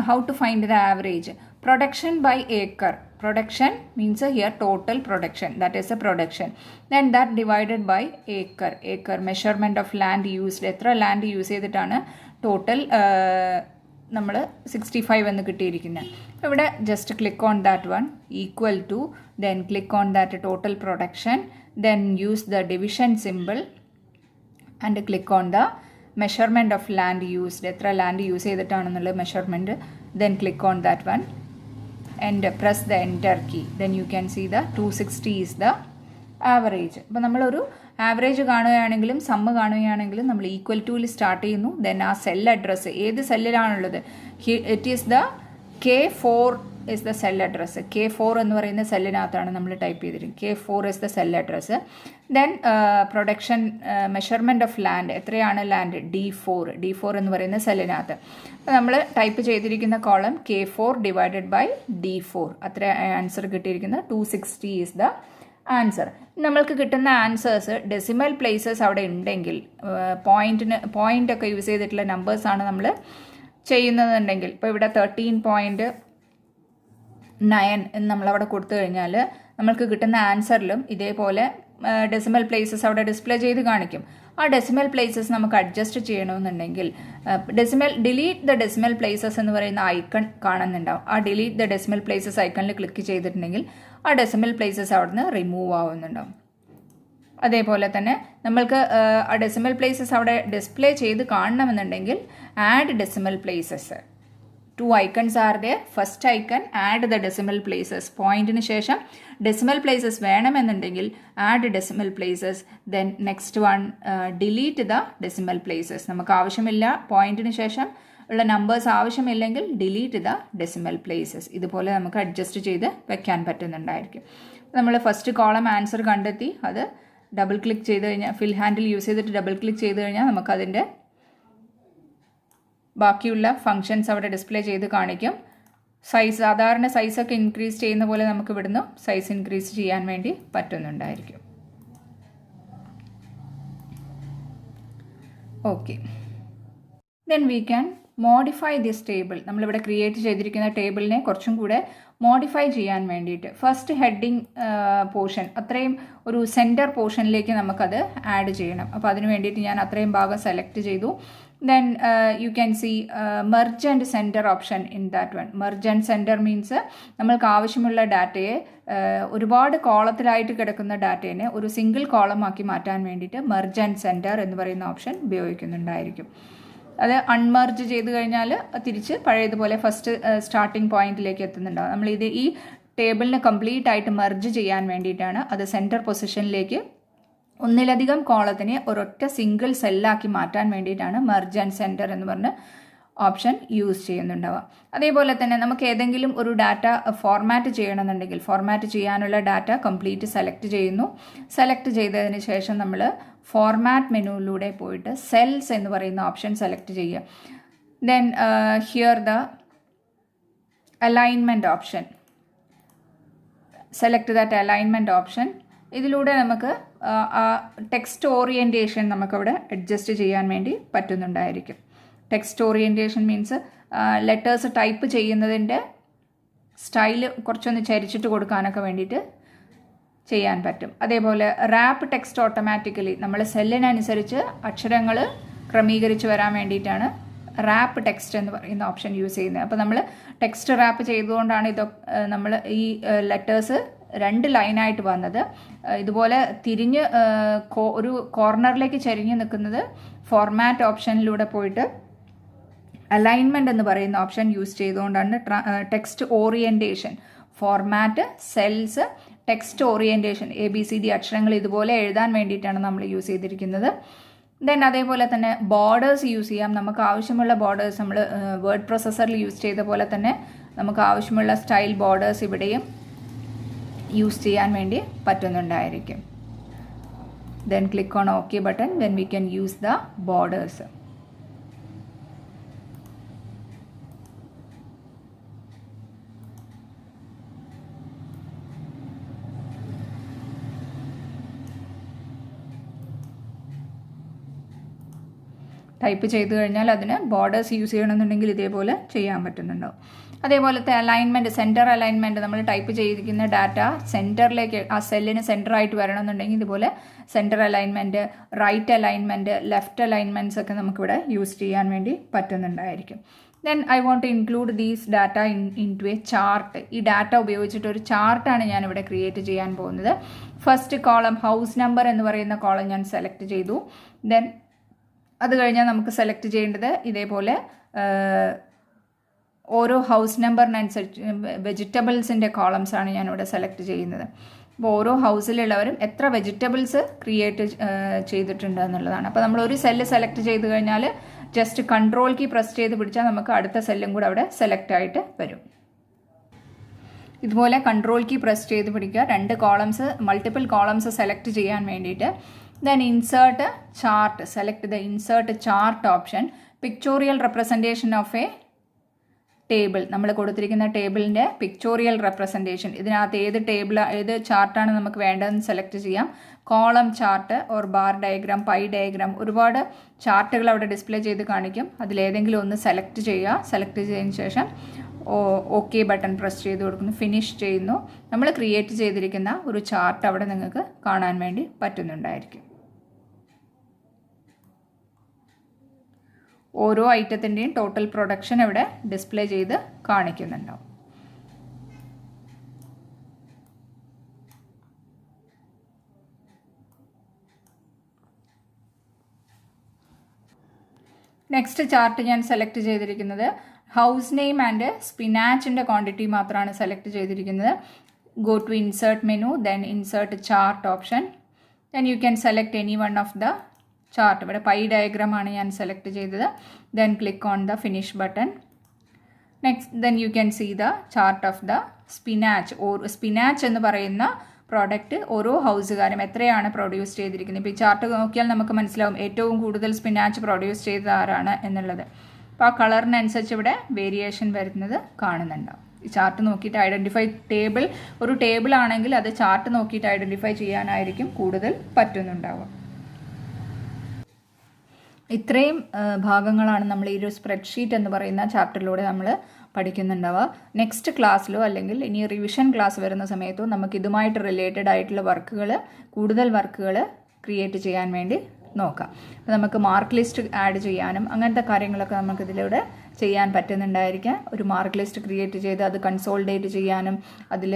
how to find the average. Production by acre. Production means here total production, that is a production. Then that divided by acre measurement of land used. എത്ര land use ചെയ്തിട്ടാണ് total നമ്മൾ 65 എന്ന് കിട്ടിയിരിക്കുന്നത്. ഇവിടെ just click on that one, equal to, then click on that total production, then use the division simple and click on the measurement of land used. എത്ര land use ചെയ്തിട്ടാണെന്നുള്ള measurement, then click on that one, and press the enter key. Then you can see the 260 is the average. അപ്പോൾ നമ്മളൊരു average കാണുകയാണെങ്കിലും sum കാണുകയാണെങ്കിലും നമ്മൾ equal ടൂവിൽ start ചെയ്യുന്നു. Then ആ cell address ഏത് സെല്ലിലാണുള്ളത്, it is the K4 is the cell address. K4 എന്ന് പറയുന്ന സെല്ലിനകത്താണ് നമ്മൾ ടൈപ്പ് ചെയ്തിരിക്കുന്നത്. K4 is the cell address. Then production measurement of land, എത്രയാണ് ലാൻഡ്, D4 എന്ന് പറയുന്ന സെല്ലിനകത്ത്. അപ്പോൾ നമ്മൾ ടൈപ്പ് ചെയ്തിരിക്കുന്ന column K4 divided by D4, അത്ര ആൻസർ കിട്ടിയിരിക്കുന്നത് 260 is the ആൻസർ. നമ്മൾക്ക് കിട്ടുന്ന ആൻസേഴ്സ് ഡെസിമൽ പ്ലേസസ് അവിടെ ഉണ്ടെങ്കിൽ, പോയിൻ്റൊക്കെ യൂസ് ചെയ്തിട്ടുള്ള നമ്പേഴ്സാണ് നമ്മൾ ചെയ്യുന്നതെന്നുണ്ടെങ്കിൽ, ഇപ്പോൾ ഇവിടെ 13.9 എന്ന് നമ്മളവിടെ കൊടുത്തു കഴിഞ്ഞാൽ നമ്മൾക്ക് കിട്ടുന്ന ആൻസറിലും ഇതേപോലെ ഡെസിമൽ പ്ലേസസ് അവിടെ ഡിസ്പ്ലേ ചെയ്ത് കാണിക്കും. ആ ഡെസിമൽ പ്ലേസസ് നമുക്ക് അഡ്ജസ്റ്റ് ചെയ്യണമെന്നുണ്ടെങ്കിൽ ഡിലീറ്റ് ദ ഡെസിമൽ പ്ലേസസ് എന്ന് പറയുന്ന ഐക്കൺ കാണുന്നുണ്ടാവും. ആ ഡിലീറ്റ് ദ ഡെസിമൽ പ്ലേസസ് ഐക്കണിൽ ക്ലിക്ക് ചെയ്തിട്ടുണ്ടെങ്കിൽ ആ ഡെസിമൽ പ്ലേസസ് അവിടെ നിന്ന് റിമൂവ് ആവുന്നുണ്ടാവും. അതേപോലെ തന്നെ നമ്മൾക്ക് ആ ഡെസിമൽ പ്ലേസസ് അവിടെ ഡിസ്പ്ലേ ചെയ്ത് കാണണമെന്നുണ്ടെങ്കിൽ add decimal places, 2 icons are there. First icon add the decimal places, പോയിന്റിന് ശേഷം ഡെസിമൽ പ്ലേസസ് വേണമെന്നുണ്ടെങ്കിൽ add decimal places. Then next one delete the decimal places. നമുക്ക് ആവശ്യമില്ല, പോയിന്റിന് ശേഷം ഉള്ള നമ്പേഴ്സ് ആവശ്യമില്ലെങ്കിൽ ഡിലീറ്റ് ദ ഡെസിമൽ പ്ലേസസ്. ഇതുപോലെ നമുക്ക് അഡ്ജസ്റ്റ് ചെയ്ത് വെക്കാൻ പറ്റുന്നുണ്ടായിരിക്കും. നമ്മൾ ഫസ്റ്റ് കോളം ആൻസർ കണ്ടെത്തി അത് ഡബിൾ ക്ലിക്ക് ചെയ്ത് കഴിഞ്ഞാൽ, ഫിൽ ഹാൻഡിൽ യൂസ് ചെയ്തിട്ട് ഡബിൾ ക്ലിക്ക് ചെയ്ത് കഴിഞ്ഞാൽ നമുക്കതിൻ്റെ ബാക്കിയുള്ള ഫങ്ഷൻസ് അവിടെ ഡിസ്പ്ലേ ചെയ്ത് കാണിക്കും. സാധാരണ സൈസൊക്കെ ഇൻക്രീസ് ചെയ്യുന്ന പോലെ നമുക്ക് ഇവിടുന്ന് സൈസ് ഇൻക്രീസ് ചെയ്യാൻ വേണ്ടി പറ്റുന്നുണ്ടായിരിക്കും. Okay, then we can modify this table. നമ്മളിവിടെ ക്രിയേറ്റ് ചെയ്തിരിക്കുന്ന ടേബിളിനെ കുറച്ചും കൂടെ മോഡിഫൈ ചെയ്യാൻ വേണ്ടിയിട്ട് ഫസ്റ്റ് ഹെഡിങ് പോർഷൻ, അത്രയും ഒരു സെൻറ്റർ പോർഷനിലേക്ക് നമുക്കത് ആഡ് ചെയ്യണം. അപ്പോൾ അതിന് വേണ്ടിയിട്ട് ഞാൻ അത്രയും ഭാഗം സെലക്ട് ചെയ്തു. Then you can see merge and center option in that one. Merge and center means നമ്മൾക്ക് ആവശ്യമുള്ള ഡാറ്റയെ ഒരുപാട് കോളത്തിലായിട്ട് കിടക്കുന്ന ഡാറ്റയെ ഒരു സിംഗിൾ കോളമാക്കി മാറ്റാൻ വേണ്ടിയിട്ട് മെർജ് ആൻഡ് സെൻറ്റർ എന്ന് പറയുന്ന ഓപ്ഷൻ ഉപയോഗിക്കുന്നുണ്ടായിരിക്കും. അത് അൺമെർജ് ചെയ്ത് കഴിഞ്ഞാൽ തിരിച്ച് പഴയതുപോലെ ഫസ്റ്റ് സ്റ്റാർട്ടിംഗ് പോയിന്റിലേക്ക് എത്തുന്നുണ്ടാവും. നമ്മളിത് ഈ ടേബിളിന് കംപ്ലീറ്റ് ആയിട്ട് മെർജ് ചെയ്യാൻ വേണ്ടിയിട്ടാണ്, അത് സെൻറ്റർ പൊസിഷനിലേക്ക് ഒന്നിലധികം കോളത്തിനെ ഒരൊറ്റ സിംഗിൾ സെല്ലാക്കി മാറ്റാൻ വേണ്ടിയിട്ടാണ് മെർജ് ആൻഡ് സെൻറ്റർ എന്ന് പറഞ്ഞ് ഓപ്ഷൻ യൂസ് ചെയ്യുന്നുണ്ടാവുക. അതേപോലെ തന്നെ നമുക്ക് ഏതെങ്കിലും ഒരു ഡാറ്റ ഫോർമാറ്റ് ചെയ്യണമെന്നുണ്ടെങ്കിൽ ഫോർമാറ്റ് ചെയ്യാനുള്ള ഡാറ്റ കംപ്ലീറ്റ് സെലക്ട് ചെയ്യുന്നു. സെലക്ട് ചെയ്തതിന് ശേഷം നമ്മൾ ഫോർമാറ്റ് മെനുവിലൂടെ പോയിട്ട് സെൽസ് എന്ന് പറയുന്ന ഓപ്ഷൻ സെലക്ട് ചെയ്യുക. Then here the alignment option, select that alignment option. ഇതിലൂടെ നമുക്ക് ടെക്സ്റ്റ് ഓറിയൻറ്റേഷൻ നമുക്കവിടെ അഡ്ജസ്റ്റ് ചെയ്യാൻ വേണ്ടി പറ്റുന്നുണ്ടായിരിക്കും. Text orientation means letters type ചെയ്യുന്നതിൻ്റെ സ്റ്റൈല് കുറച്ചൊന്ന് ചരിച്ചിട്ട് കൊടുക്കാനൊക്കെ വേണ്ടിയിട്ട് ചെയ്യാൻ പറ്റും. അതേപോലെ റാപ്പ് ടെക്സ്റ്റ് ഓട്ടോമാറ്റിക്കലി നമ്മൾ സെല്ലിനനുസരിച്ച് അക്ഷരങ്ങൾ ക്രമീകരിച്ച് വരാൻ വേണ്ടിയിട്ടാണ് റാപ്പ് ടെക്സ്റ്റ് എന്ന് പറയുന്ന ഓപ്ഷൻ യൂസ് ചെയ്യുന്നത്. അപ്പോൾ നമ്മൾ ടെക്സ്റ്റ് റാപ്പ് ചെയ്തുകൊണ്ടാണ് നമ്മൾ ഈ ലെറ്റേഴ്സ് 2 ലൈനായിട്ട് വന്നത്. ഇതുപോലെ തിരിഞ്ഞ് ഒരു കോർണറിലേക്ക് ചരിഞ്ഞ് നിൽക്കുന്നത് ഫോർമാറ്റ് ഓപ്ഷനിലൂടെ പോയിട്ട് അലൈൻമെൻറ്റ് എന്ന് പറയുന്ന ഓപ്ഷൻ യൂസ് ചെയ്തുകൊണ്ടാണ് text orientation, format, cells, text orientation, ABCD അക്ഷരങ്ങൾ ഇതുപോലെ എഴുതാൻ വേണ്ടിയിട്ടാണ് നമ്മൾ യൂസ് ചെയ്തിരിക്കുന്നത്. ദെൻ അതേപോലെ തന്നെ ബോർഡേഴ്സ് യൂസ് ചെയ്യാം. നമുക്ക് ആവശ്യമുള്ള ബോർഡേഴ്സ് നമ്മൾ വേർഡ് പ്രോസസ്സറിൽ യൂസ് ചെയ്ത പോലെ തന്നെ നമുക്ക് ആവശ്യമുള്ള സ്റ്റൈൽ ബോർഡേഴ്സ് ഇവിടെയും യൂസ് ചെയ്യാൻ വേണ്ടി പറ്റുന്നുണ്ടായിരിക്കും. Then click on OK button, then we can use the borders. Type ചെയ്ത് കഴിഞ്ഞാൽ അതിന് ബോർഡേഴ്സ് യൂസ് ചെയ്യണമെന്നുണ്ടെങ്കിൽ ഇതേപോലെ ചെയ്യാൻ പറ്റുന്നുണ്ടാവും. അതേപോലത്തെ അലൈൻമെൻറ്റ്, സെൻറ്റർ അലൈൻമെൻറ്റ്, നമ്മൾ ടൈപ്പ് ചെയ്തിരിക്കുന്ന ഡാറ്റ സെൻറ്ററിലേക്ക് ആ സെല്ലിന് സെൻറ്ററായിട്ട് വരണമെന്നുണ്ടെങ്കിൽ ഇതുപോലെ centre alignment, right alignment, left alignments ഒക്കെ നമുക്കിവിടെ യൂസ് ചെയ്യാൻ വേണ്ടി പറ്റുന്നുണ്ടായിരിക്കും. Then I want to include these data into a chart. ഈ ഡാറ്റ ഉപയോഗിച്ചിട്ട് ഒരു ചാർട്ടാണ് ഞാനിവിടെ ക്രിയേറ്റ് ചെയ്യാൻ പോകുന്നത്. ഫസ്റ്റ് കോളം ഹൗസ് നമ്പർ എന്ന് പറയുന്ന കോളം ഞാൻ സെലക്ട് ചെയ്തു. ദെൻ അത് കഴിഞ്ഞാൽ നമുക്ക് സെലക്ട് ചെയ്യേണ്ടത് ഇതേപോലെ ഓരോ ഹൗസ് നമ്പറിനനുസരിച്ച് വെജിറ്റബിൾസിൻ്റെ കോളംസാണ് ഞാനിവിടെ സെലക്ട് ചെയ്യുന്നത്. അപ്പോൾ ഓരോ ഹൗസിലുള്ളവരും എത്ര വെജിറ്റബിൾസ് ക്രിയേറ്റ് ചെയ്തിട്ടുണ്ട് എന്നുള്ളതാണ്. അപ്പോൾ നമ്മൾ ഒരു സെല്ല് സെലക്ട് ചെയ്ത് കഴിഞ്ഞാൽ ജസ്റ്റ് കൺട്രോൾ കീ പ്രസ് ചെയ്ത് പിടിച്ചാൽ നമുക്ക് അടുത്ത സെല്ലും കൂടെ അവിടെ സെലക്ട് ആയിട്ട് വരും. ഇതുപോലെ കൺട്രോൾ കീ പ്രസ് ചെയ്ത് പിടിക്കുക, 2 കോളംസ് മൾട്ടിപ്പിൾ കോളംസ് സെലക്ട് ചെയ്യാൻ വേണ്ടിയിട്ട്. Then insert chart, select the insert chart option. Pictorial representation of A table, നമ്മൾ കൊടുത്തിരിക്കുന്ന ടേബിളിൻ്റെ പിക്ചോറിയൽ റെപ്രസെൻറ്റേഷൻ, ഇതിനകത്ത് ഏത് ചാർട്ടാണ് നമുക്ക് വേണ്ടതെന്ന് സെലക്ട് ചെയ്യാം. Column chart or bar diagram, pi diagram, ഒരുപാട് ചാർട്ടുകൾ അവിടെ ഡിസ്പ്ലേ ചെയ്ത് കാണിക്കും. അതിലേതെങ്കിലും ഒന്ന് സെലക്ട് ചെയ്യുക. സെലക്ട് ചെയ്തതിന് ശേഷം ഓക്കെ ബട്ടൺ പ്രസ് ചെയ്ത് കൊടുക്കുന്നു, ഫിനിഷ് ചെയ്യുന്നു. നമ്മൾ ക്രിയേറ്റ് ചെയ്തിരിക്കുന്ന ഒരു ചാർട്ട് അവിടെ നിങ്ങൾക്ക് കാണാൻ വേണ്ടി പറ്റുന്നുണ്ടായിരിക്കും. ഓരോ ഐറ്റത്തിൻ്റെയും ടോട്ടൽ പ്രൊഡക്ഷൻ ഇവിടെ ഡിസ്പ്ലേ ചെയ്ത് കാണിക്കുന്നുണ്ടാവും. നെക്സ്റ്റ് ചാർട്ട് ഞാൻ സെലക്ട് ചെയ്തിരിക്കുന്നത് ഹൗസ് നെയിം ആൻഡ് സ്പിനാച്ചിൻ്റെ ക്വാണ്ടിറ്റി മാത്രമാണ് സെലക്ട് ചെയ്തിരിക്കുന്നത്. Go to insert menu, then insert chart option. Then you can select any one of the chart. ഇവിടെ പൈ ഡയഗ്രാം ആണ് ഞാൻ സെലക്ട് ചെയ്തത്. Then click on the finish button. Next then you can see the chart of the spinach. Spinach എന്ന് പറയുന്ന product ഓരോ ഹൗസുകാരും എത്രയാണ് produce ചെയ്തിരിക്കുന്നത്. ഇപ്പോൾ ഈ ചാർട്ട് നോക്കിയാൽ നമുക്ക് മനസ്സിലാവും ഏറ്റവും കൂടുതൽ സ്പിനാച്ച് പ്രൊഡ്യൂസ് ചെയ്തത് ആരാണ് എന്നുള്ളത്. അപ്പോൾ ആ കളറിനനുസരിച്ച് ഇവിടെ വേരിയേഷൻ വരുന്നത് കാണുന്നുണ്ടാവും. ഈ ചാർട്ട് നോക്കിയിട്ട് ഐഡൻറ്റിഫൈ ഒരു ടേബിൾ ആണെങ്കിൽ അത് ചാർട്ട് നോക്കിയിട്ട് ഐഡൻറ്റിഫൈ ചെയ്യാനായിരിക്കും കൂടുതൽ പറ്റുന്നുണ്ടാവുക. ഇത്രയും ഭാഗങ്ങളാണ് നമ്മൾ ഈ ഒരു സ്പ്രെഡ്ഷീറ്റ് എന്ന് പറയുന്ന ചാപ്റ്ററിലൂടെ നമ്മൾ പഠിക്കുന്നുണ്ടാവുക. നെക്സ്റ്റ് ക്ലാസ്സിലോ അല്ലെങ്കിൽ ഇനി റിവിഷൻ ക്ലാസ് വരുന്ന സമയത്തോ നമുക്ക് ഇതുമായിട്ട് റിലേറ്റഡ് ആയിട്ടുള്ള കൂടുതൽ വർക്കുകൾ ക്രിയേറ്റ് ചെയ്യാൻ വേണ്ടി നോക്കാം. അപ്പോൾ നമുക്ക് മാർക്ക് ലിസ്റ്റ് ആഡ് ചെയ്യാനും അങ്ങനത്തെ കാര്യങ്ങളൊക്കെ നമുക്കിതിലൂടെ ചെയ്യാൻ പറ്റുന്നുണ്ടായിരിക്കാം. ഒരു മാർക്ക് ലിസ്റ്റ് ക്രിയേറ്റ് ചെയ്ത് അത് കൺസോളിഡേറ്റ് ചെയ്യാനും അതിൽ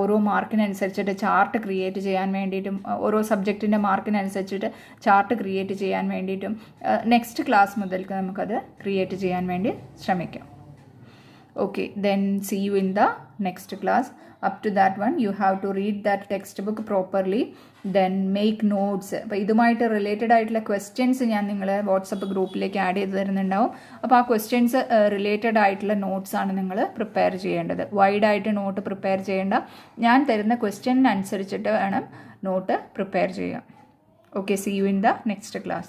ഓരോ മാർക്കിനനുസരിച്ചിട്ട് ചാർട്ട് ക്രിയേറ്റ് ചെയ്യാൻ വേണ്ടിയിട്ടും ഓരോ സബ്ജക്റ്റിൻ്റെ മാർക്കിനനുസരിച്ചിട്ട് ചാർട്ട് ക്രിയേറ്റ് ചെയ്യാൻ വേണ്ടിയിട്ടും നെക്സ്റ്റ് ക്ലാസ് മുതൽക്ക് നമുക്കത് ക്രിയേറ്റ് ചെയ്യാൻ വേണ്ടി ശ്രമിക്കാം. Okay, then see you in the next class. Up to that one, you have to read that textbook properly, then make notes. അപ്പോൾ ഇതുമായിട്ട് റിലേറ്റഡ് ആയിട്ടുള്ള ക്വസ്റ്റ്യൻസ് ഞാൻ നിങ്ങളെ വാട്സപ്പ് ഗ്രൂപ്പിലേക്ക് ആഡ് ചെയ്ത് തരുന്നുണ്ടാവും. അപ്പോൾ ആ ക്വസ്റ്റ്യൻസ് റിലേറ്റഡ് ആയിട്ടുള്ള നോട്ട്സാണ് നിങ്ങൾ പ്രിപ്പയർ ചെയ്യേണ്ടത്. വൈഡായിട്ട് നോട്ട് പ്രിപ്പയർ ചെയ്യേണ്ട, ഞാൻ തരുന്ന ക്വസ്റ്റ്യനനുസരിച്ചിട്ട് വേണം നോട്ട് പ്രിപ്പയർ ചെയ്യാം. Okay, see you in the next class.